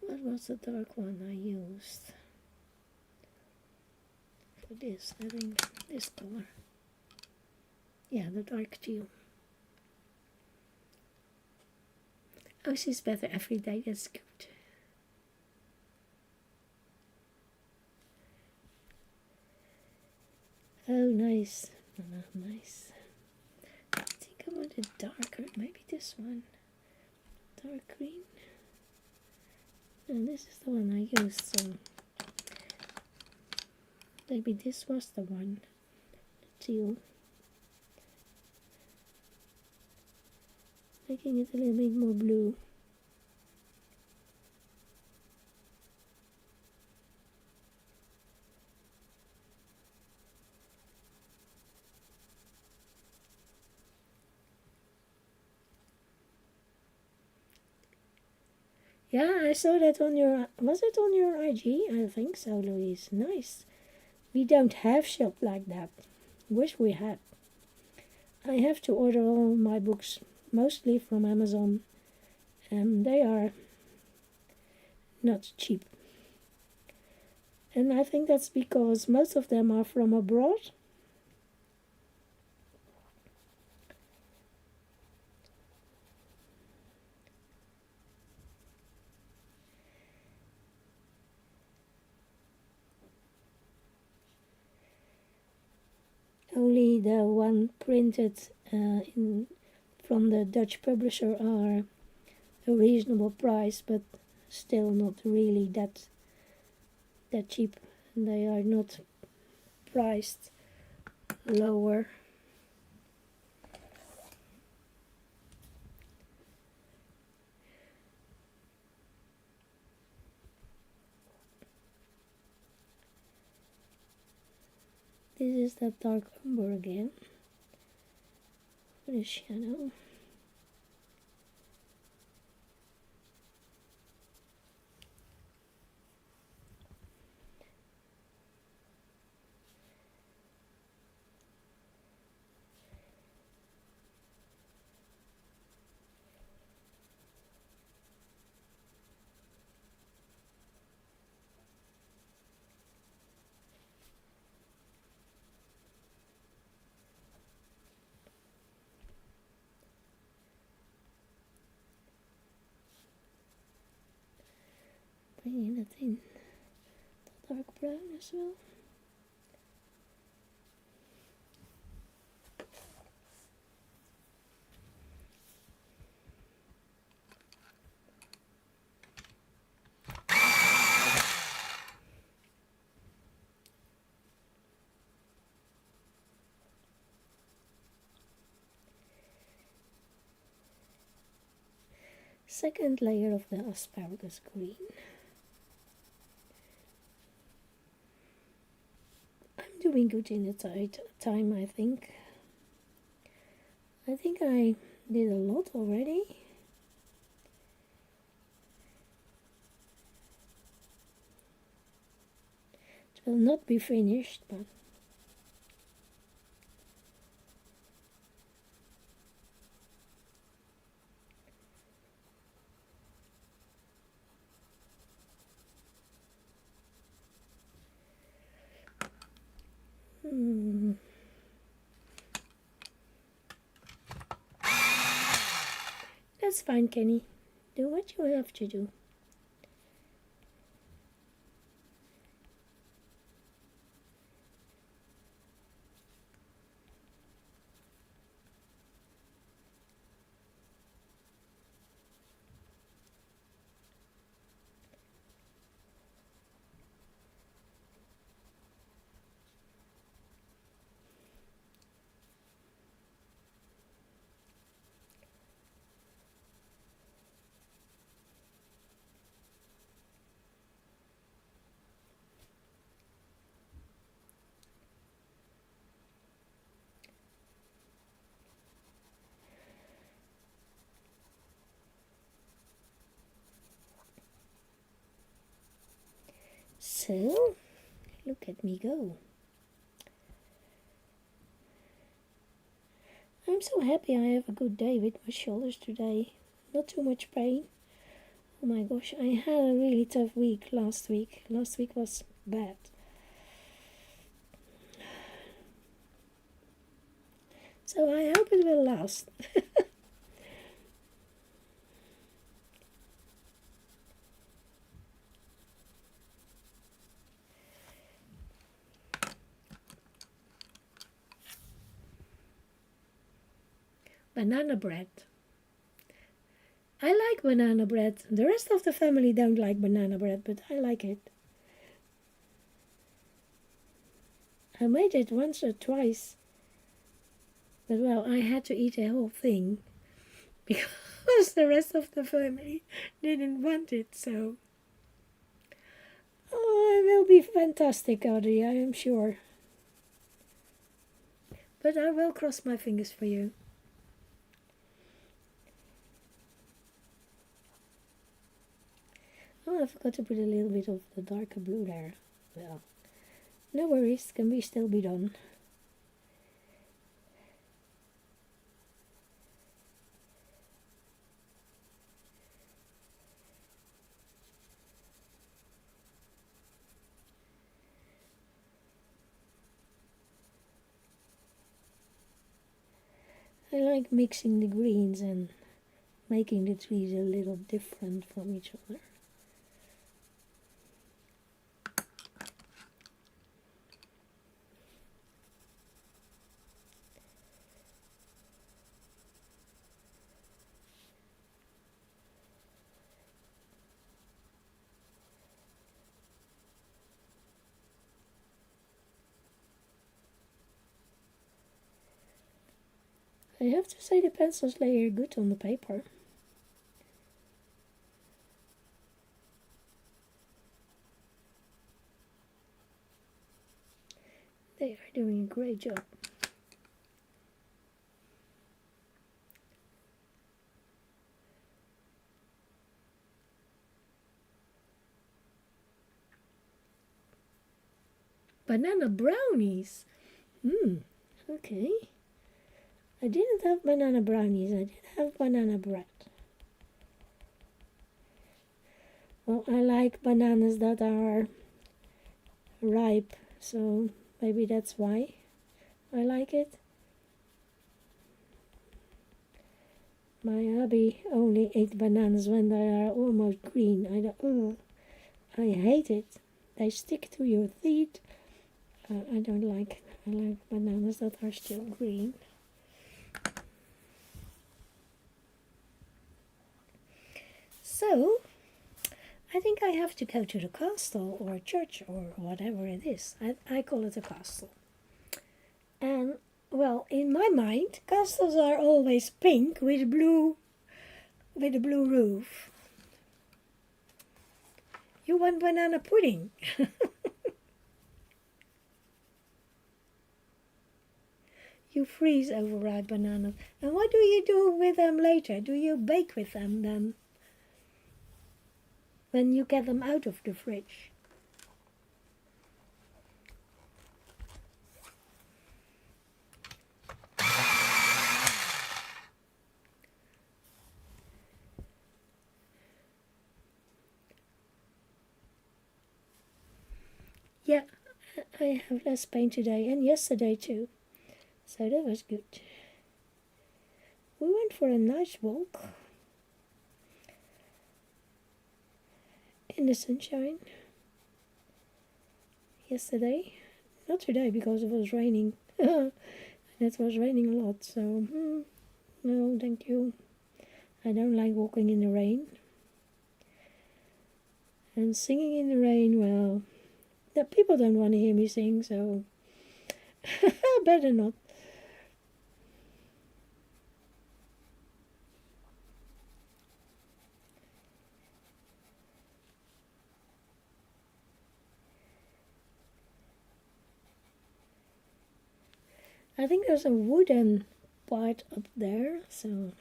What was the dark one I used? For this, I think this color. Yeah, the dark teal. Oh, she's better every day. That's good. Oh, nice. Nice. I think I want it darker. Maybe this one. Dark green. And this is the one I used, so maybe this was the one. The teal. Making it a little bit more blue. Yeah, I saw that on your, was it on your IG? I think so, Louise. Nice. We don't have shop like that. Wish we had. I have to order all my books mostly from Amazon, and they are not cheap. And I think that's because most of them are from abroad. Only the one printed from the Dutch publisher are a reasonable price, but still not really that cheap. They are not priced lower. This is that dark umber again for the shadow. Bringing it in the dark brown as well. second layer of the asparagus green. I'm doing good in the time, I think. I think I did a lot already. It will not be finished, but that's fine, Kenny. Do what you have to do. So, look at me go. I'm so happy I have a good day with my shoulders today. Not too much pain. Oh my gosh, I had a really tough week last week. Last week was bad. So I hope it will last. Banana bread. I like banana bread. The rest of the family don't like banana bread, but I like it. I made it once or twice. But well, I had to eat a whole thing because the rest of the family didn't want it, so... Oh, it will be fantastic, Audrey, I am sure. But I will cross my fingers for you. Oh, I forgot to put a little bit of the darker blue there. Well, no worries, can still be done. I like mixing the greens and making the trees a little different from each other. I have to say the pencils lay good on the paper. They are doing a great job. Banana brownies. Okay. I didn't have banana brownies, I did have banana bread. Well, I like bananas that are ripe, so maybe that's why I like it. My hubby only ate bananas when they are almost green. I hate it. They stick to your teeth. I don't like. I like bananas that are still green. So, I think I have to go to the castle or church or whatever it is. I call it a castle. And, well, in my mind, castles are always pink with blue with a blue roof. You want banana pudding. You freeze overripe bananas. And what do you do with them later? Do you bake with them then? When you get them out of the fridge? Yeah, I have less pain today and yesterday too. So that was good. We went for a nice walk in the sunshine yesterday. Not today because it was raining. And it was raining a lot, so no, thank you. I don't like walking in the rain. And singing in the rain, well, the people don't want to hear me sing, so better not. I think there's a wooden part up there, so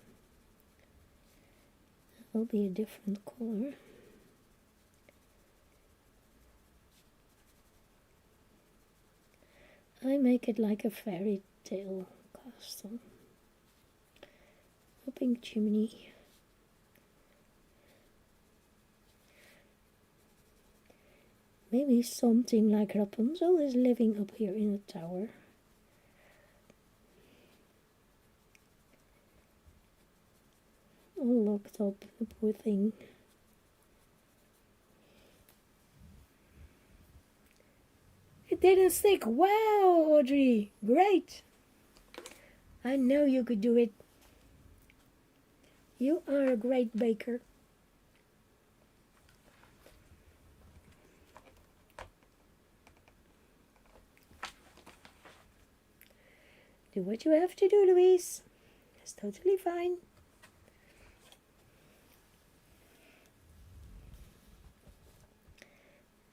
it will be a different color. I make it like a fairy tale castle. A pink chimney. Maybe something like Rapunzel is living up here in a tower. All locked up, the poor thing. It didn't stick. Wow, Audrey. Great. I know you could do it. You are a great baker. Do what you have to do, Louise. It's totally fine.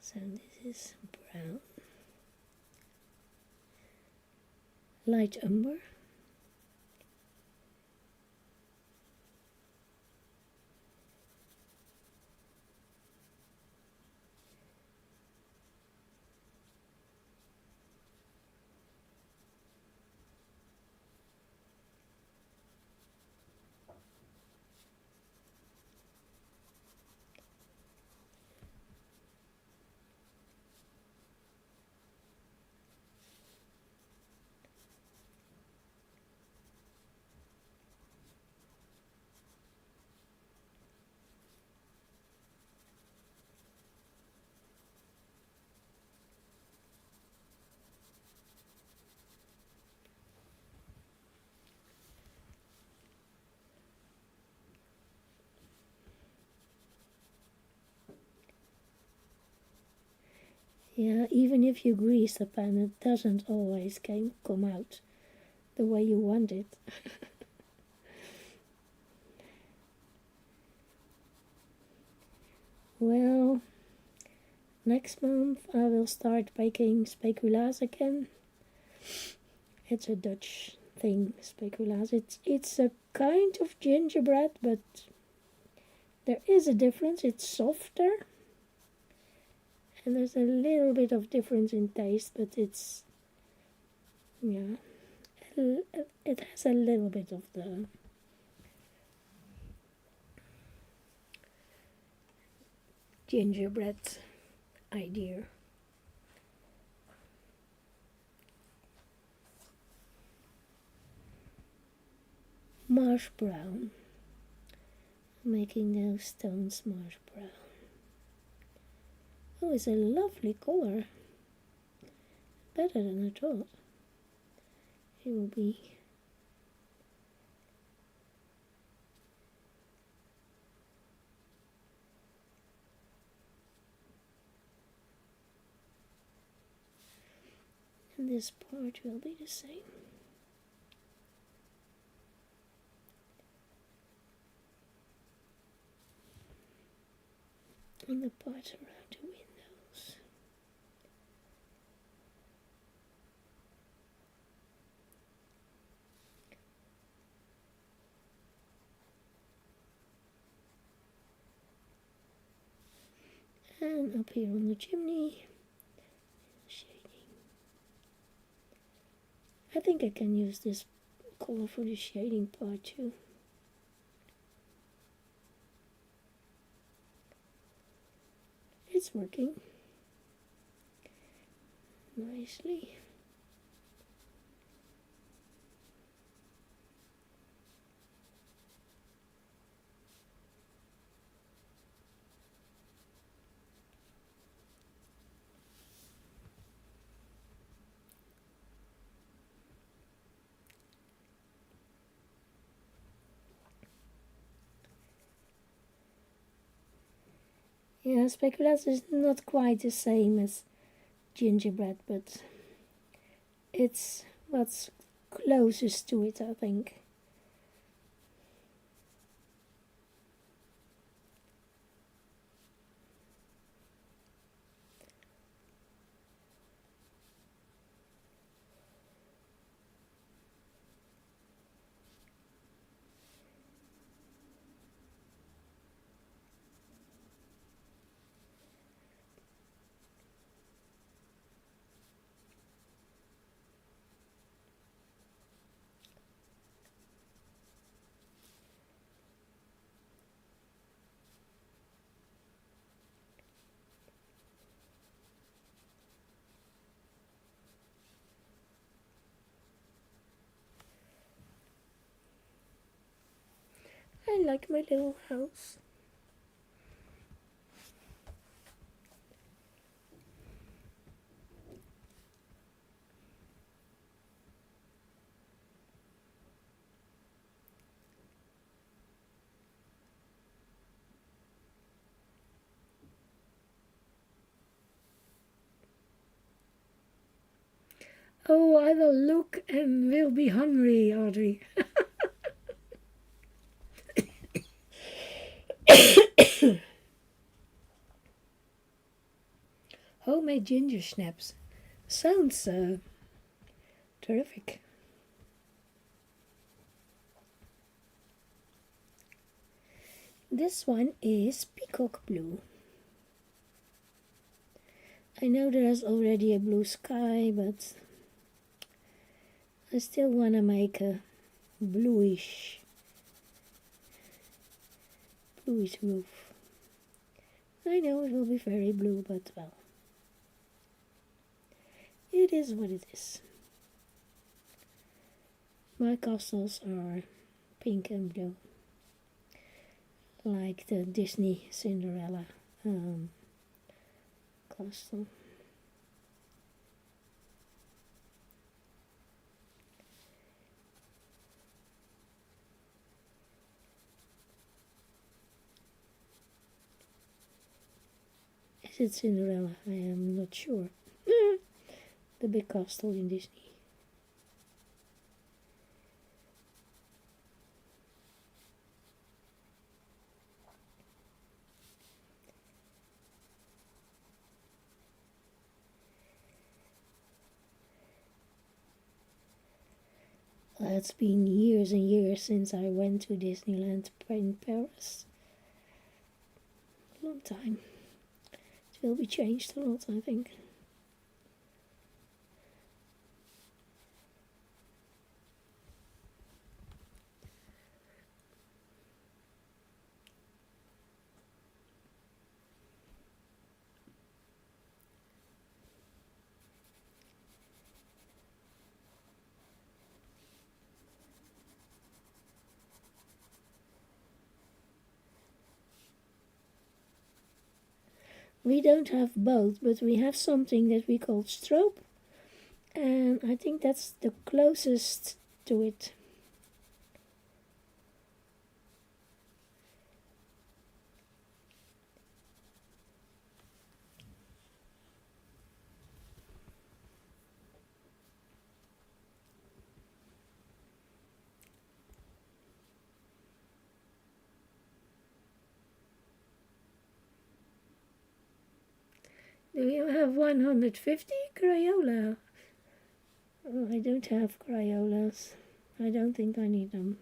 So this is brown. Light umber. Yeah, even if you grease the pan, it doesn't always come out the way you want it. Well, next month I will start baking speculaas again. It's a Dutch thing, speculaas. It's a kind of gingerbread, but there is a difference. It's softer. And there's a little bit of difference in taste, but it's, yeah, it has a little bit of the gingerbread idea. Marsh brown. Making those stones marsh brown. Oh, it's a lovely color. Better than I thought. It will be. And this part will be the same. on the parts around the windows. And up here on the chimney, shading. I think I can use this color for the shading part too. It's working nicely. Yeah, speculoos is not quite the same as gingerbread, but it's what's closest to it, I think. I like my little house. Oh, I will look and will be hungry, Audrey. Homemade ginger snaps. Sounds terrific. This one is peacock blue. I know there's already a blue sky, but I still want to make a bluish roof. I know it will be very blue, but well, it is what it is. My castles are pink and blue, like the Disney Cinderella castle. Is it Cinderella? I am not sure. The big castle in Disney. It's been years and years since I went to Disneyland in Paris. A long time. It will be changed a lot, I think. We don't have both, but we have something that we call strobe, and I think that's the closest to it. Do you have 150 Crayola? Oh, I don't have Crayolas. I don't think I need them.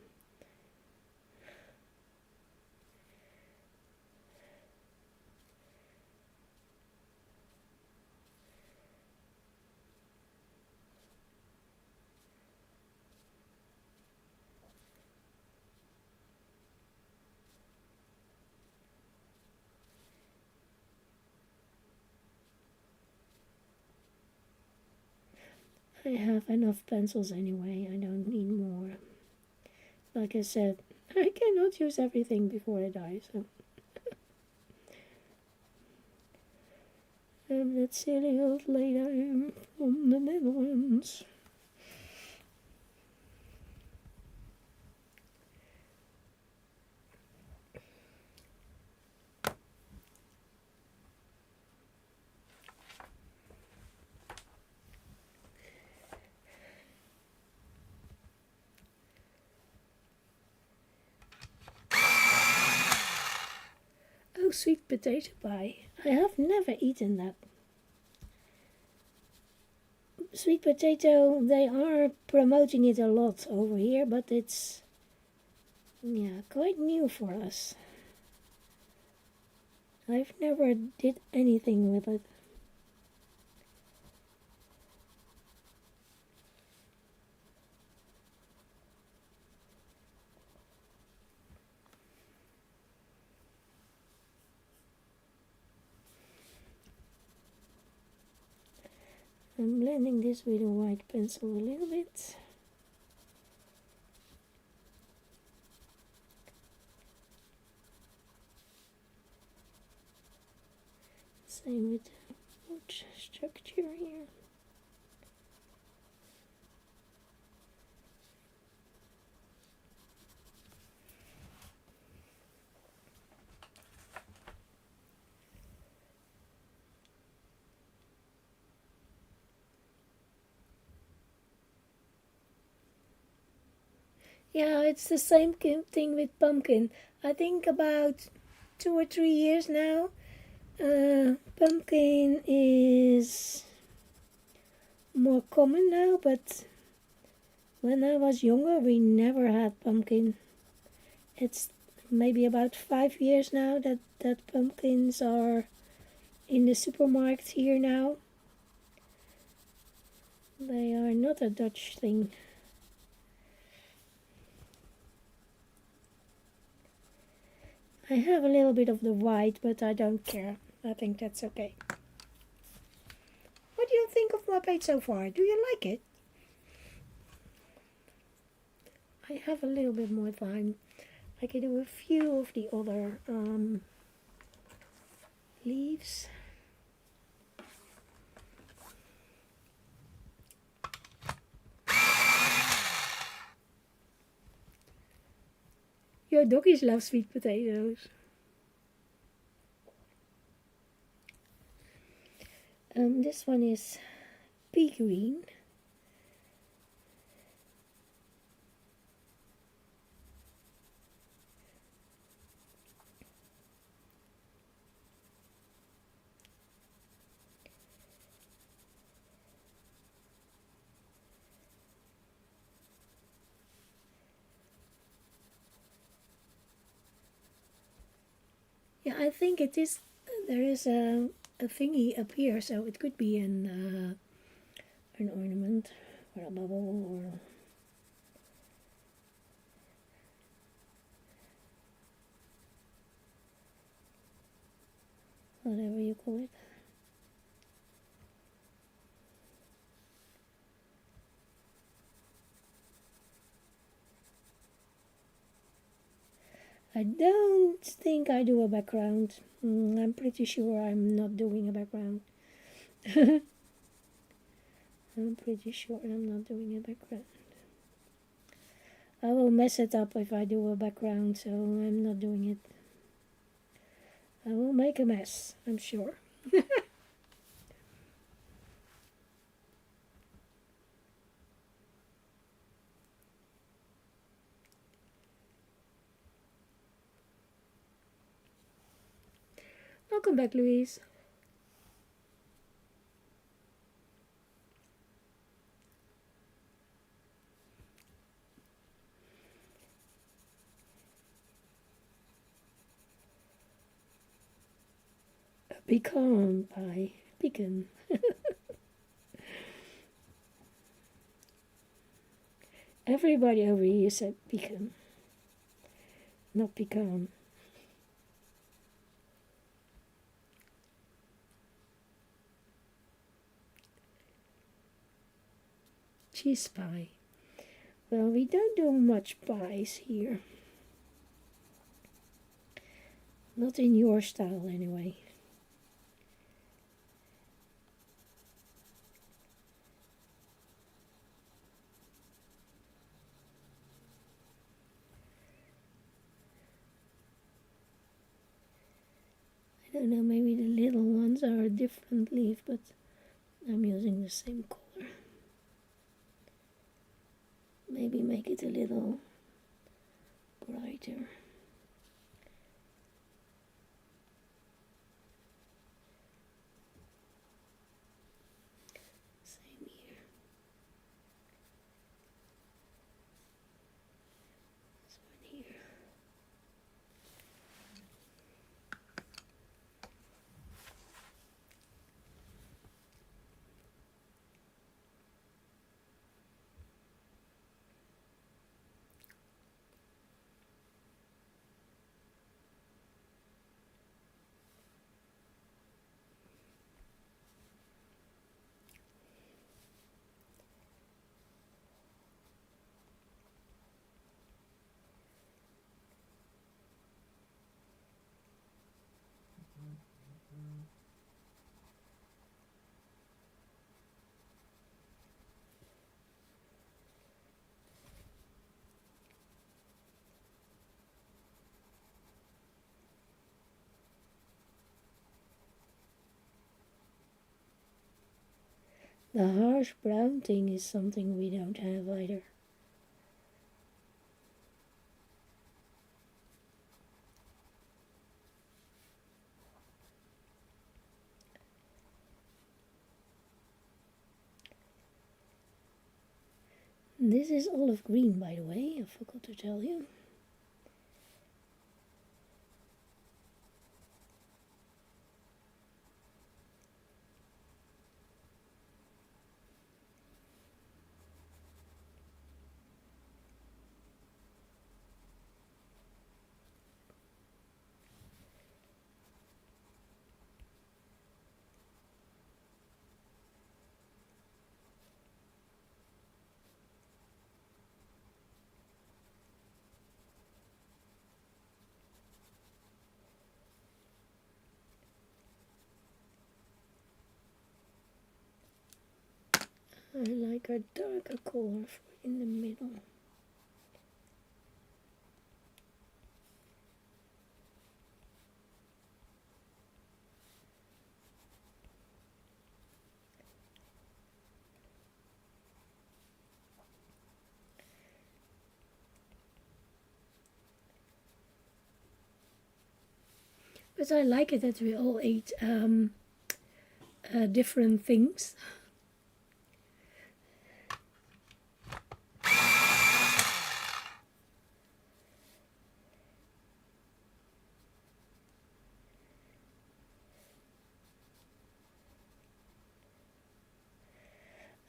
I have enough pencils anyway. I don't need more. Like I said, I cannot use everything before I die, so. I'm that silly old lady I am from the Netherlands. Oh, sweet potato pie. I have never eaten that. Sweet potato, they are promoting it a lot over here, but it's, yeah, quite new for us. I've never did anything with it. I'm blending this with a white pencil a little bit. Same with the wood structure here. Yeah, it's the same thing with pumpkin. I think about 2 or 3 years now, pumpkin is more common now, but when I was younger, we never had pumpkin. It's maybe about 5 years now that pumpkins are in the supermarket here now. They are not a Dutch thing. I have a little bit of the white, but I don't care. I think that's okay. What do you think of my page so far? Do you like it? I have a little bit more time. I can do a few of the other leaves. Your doggies love sweet potatoes. This one is pea green. Yeah, I think it is. There is a thingy up here, so it could be an ornament or a bubble or whatever you call it. I don't think I do a background. I'm pretty sure I'm not doing a background. I'm pretty sure I'm not doing a background. I will mess it up if I do a background, so I'm not doing it. I will make a mess, I'm sure. Welcome back, Louise. Pecan pie. Pecan. Everybody over here said pecan, not pecan. Cheese pie. Well, we don't do much pies here. Not in your style, anyway. I don't know, maybe the little ones are a different leaf, but I'm using the same color. Maybe make it a little brighter. Same here. This one here. The harsh brown thing is something we don't have either. This is olive green, by the way, I forgot to tell you. I like a darker color in the middle. But I like it that we all ate different things.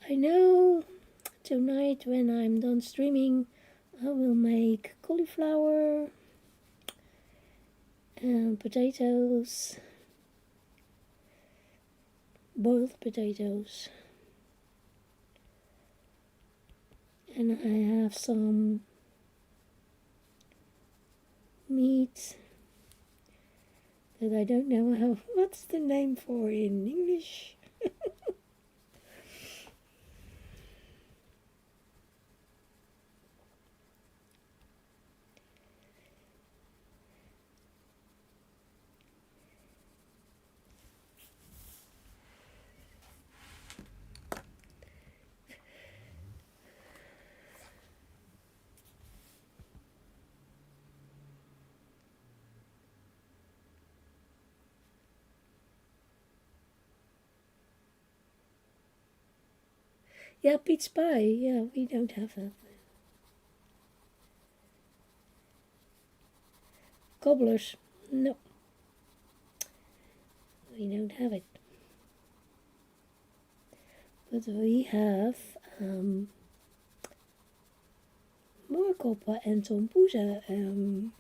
I know tonight when I'm done streaming, I will make cauliflower and potatoes, boiled potatoes. And I have some meat that I don't know what's the name for in English. Yeah, peach pie. Yeah, we don't have that. Cobblers. No. We we don't have it. But we have moorkoppen en tompoezen,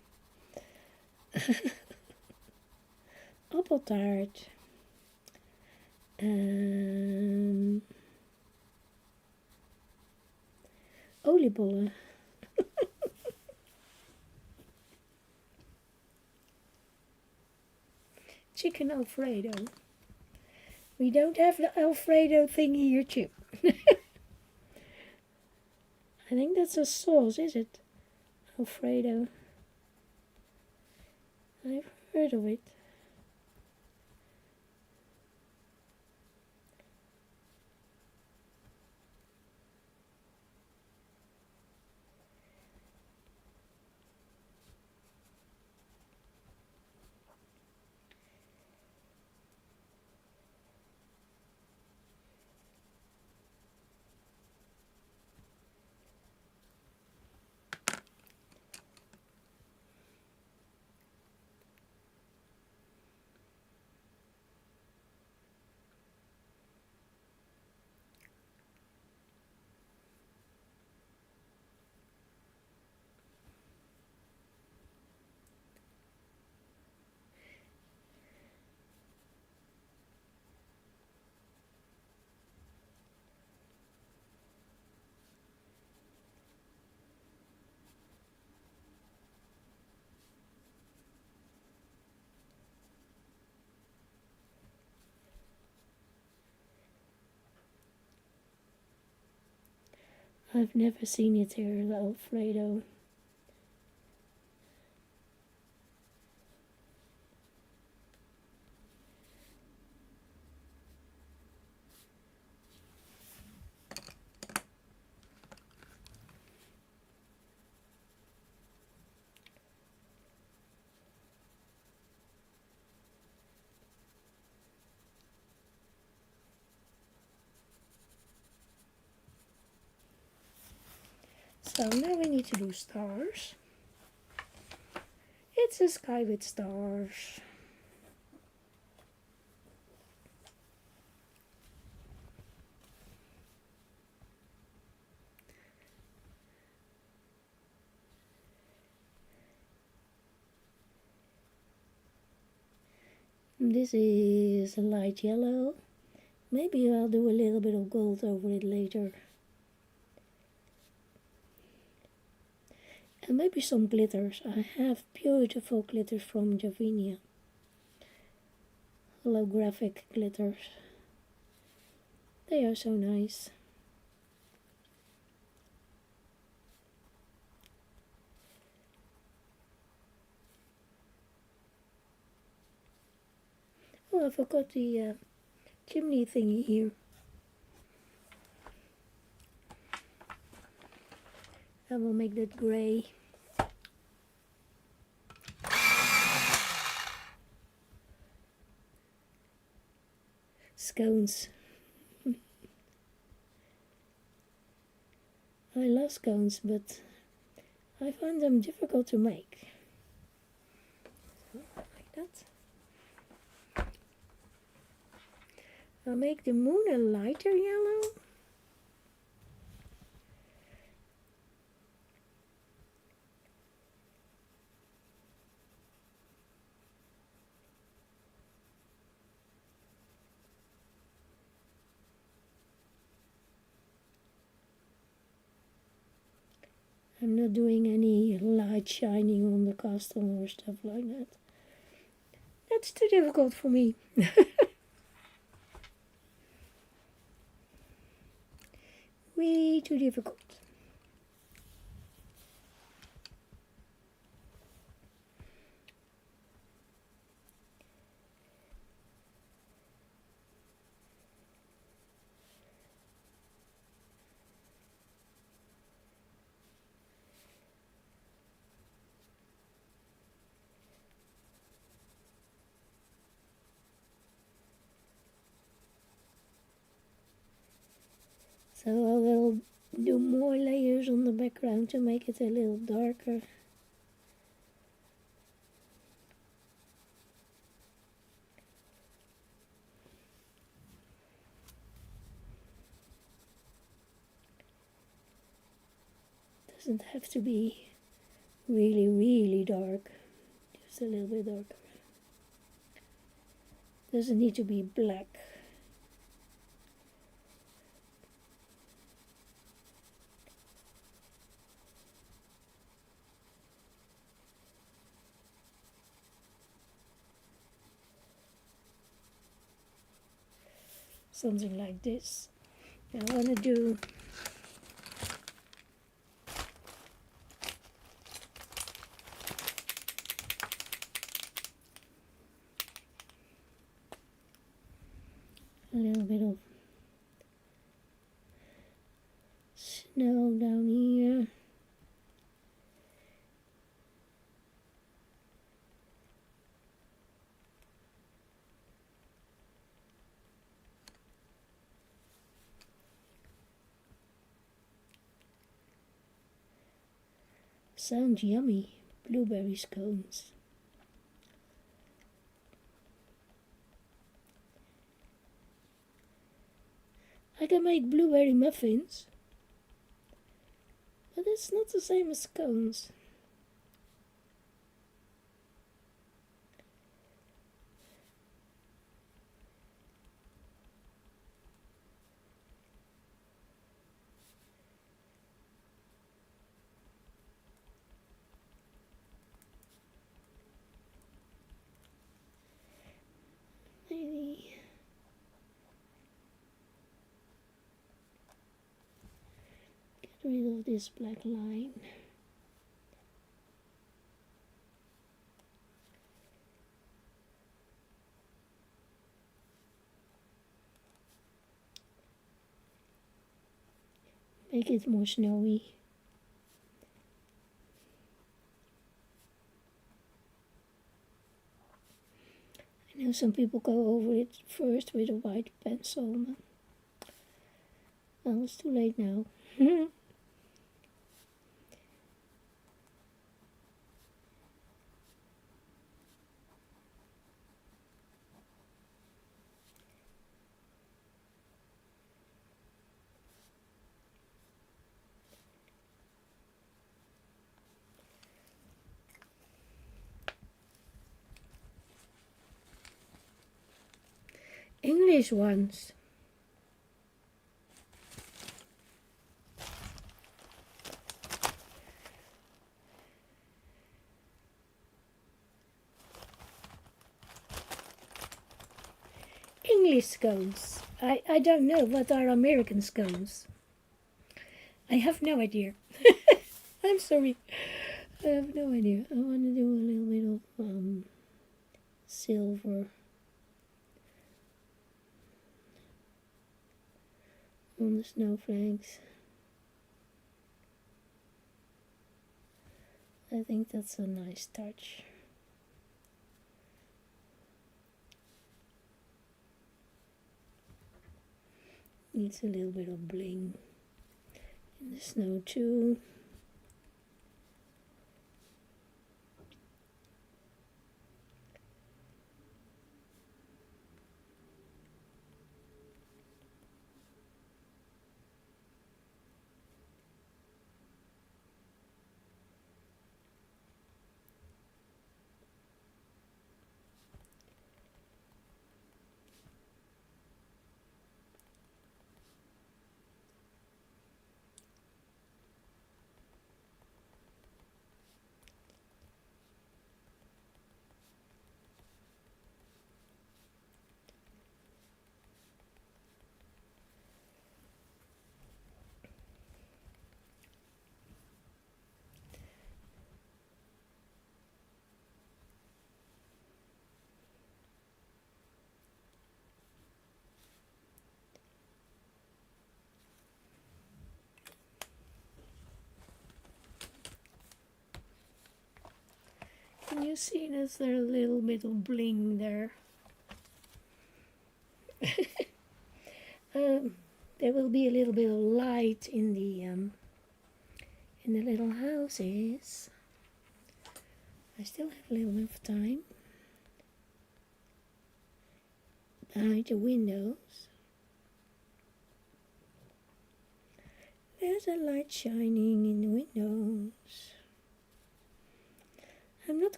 appeltaart, oliebollen. Chicken Alfredo. We don't have the Alfredo thing here too. I think that's a sauce, is it? Alfredo. I've heard of it. I've never seen it here, the Alfredo. So now we need to do stars. It's a sky with stars. This is a light yellow. Maybe I'll do a little bit of gold over it later. And maybe some glitters. I have beautiful glitters from Javinia. Holographic glitters. They are so nice. Oh, I forgot the chimney thingy here. I will make that grey. Scones. I love scones, but I find them difficult to make. Like that. I'll make the moon a lighter yellow. I'm not doing any light shining on the castle or stuff like that. That's too difficult for me. Way too difficult. So I will do more layers on the background to make it a little darker. Doesn't have to be really, really dark. Just a little bit darker. Doesn't need to be black. Something like this. Now I want to do a little bit of snow down here. Sounds yummy. Blueberry scones. I can make blueberry muffins, but it's not the same as scones. Maybe get rid of this black line. Make it more snowy. I know some people go over it first with a white pencil, but well, it's too late now. English ones. English scones. I don't know what are American scones. I have no idea. I'm sorry. I have no idea. I want to do a little bit of silver on the snowflakes. I think that's a nice touch. Needs a little bit of bling in the snow too. Can you see there's a little bit of bling there? There will be a little bit of light in the little houses. I still have a little bit of time. Behind the windows, there's a light shining in the window.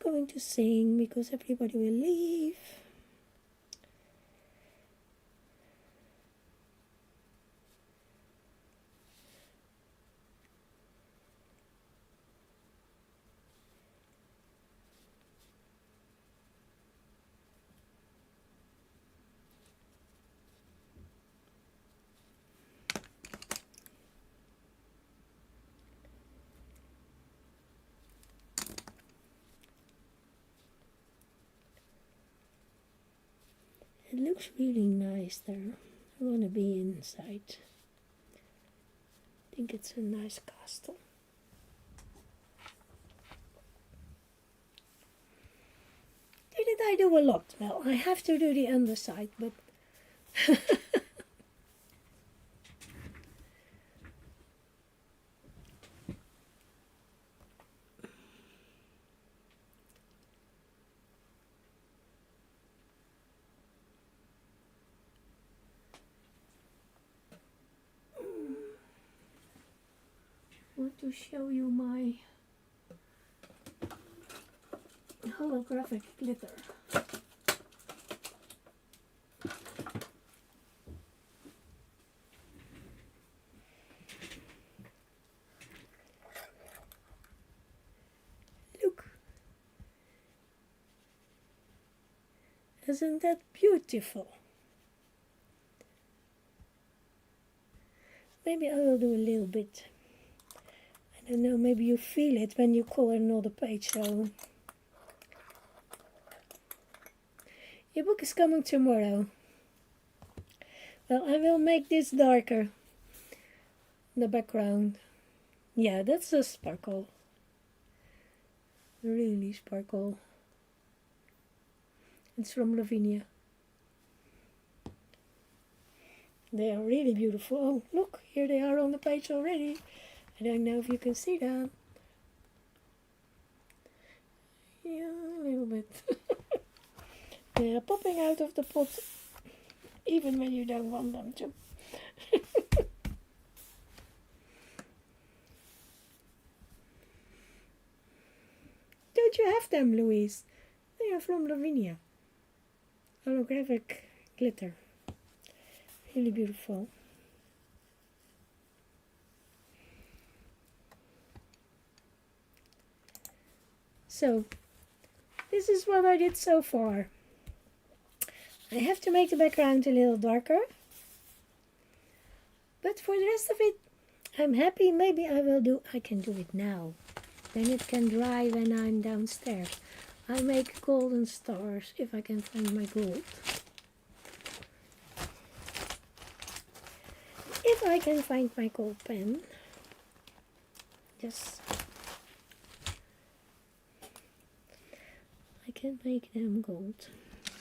going to sing because everybody will leave. It looks really nice there. I want to be inside. I think it's a nice castle. Didn't I do a lot? Well, I have to do the underside, but I want to show you my holographic glitter. Look, isn't that beautiful? Maybe I will do a little bit. I don't know, maybe you feel it when you color another page. So your book is coming tomorrow. Well, I will make this darker. The background. Yeah, that's a sparkle. Really sparkle. It's from Lavinia. They are really beautiful. Oh, look, here they are on the page already. I don't know if you can see that. Yeah, a little bit. They are popping out of the pot, even when you don't want them to. Don't you have them, Louise? They are from Lavinia. Holographic glitter. Really beautiful. So, this is what I did so far. I have to make the background a little darker. But for the rest of it, I'm happy. Maybe I can do it now. Then it can dry when I'm downstairs. I make golden stars if I can find my gold. If I can find my gold pen. Yes. I can make them gold.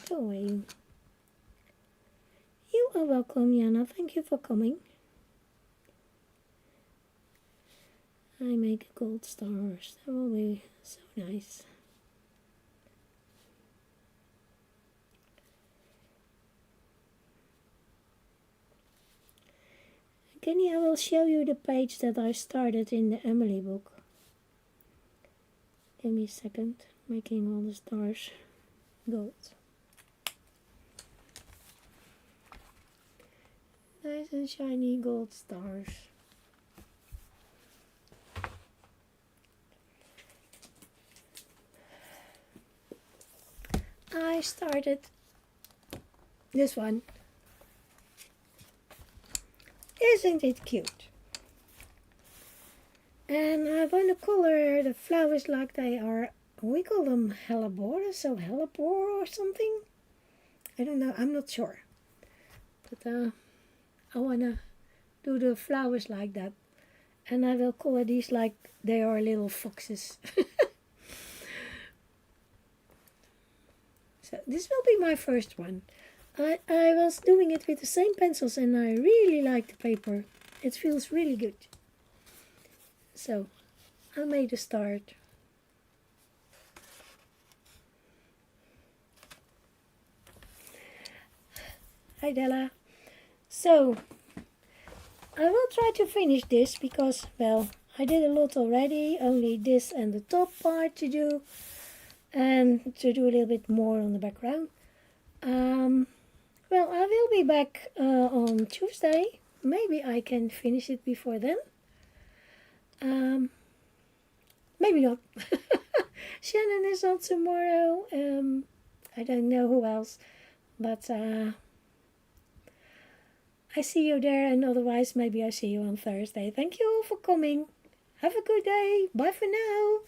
Go away. You are welcome, Jana. Thank you for coming. I make gold stars. That will be so nice. Kenny, I will show you the page that I started in the Emily book. Give me a second. Making all the stars gold. Nice and shiny gold stars. I started this one. Isn't it cute? And I want to color the flowers like they are, we call them hellebore, so hellebore or something. I don't know, I'm not sure. But I want to do the flowers like that. And I will color these like they are little foxes. So this will be my first one. I was doing it with the same pencils and I really like the paper. It feels really good. So I made a start. Hi Della. So I will try to finish this because, well, I did a lot already. Only this and the top part to do. and to do a little bit more on the background. Well, I will be back on Tuesday. Maybe I can finish it before then. Maybe not. Shannon is on tomorrow. I don't know who else, but I see you there, and otherwise maybe I see you on Thursday. Thank you all for coming. Have a good day. Bye for now.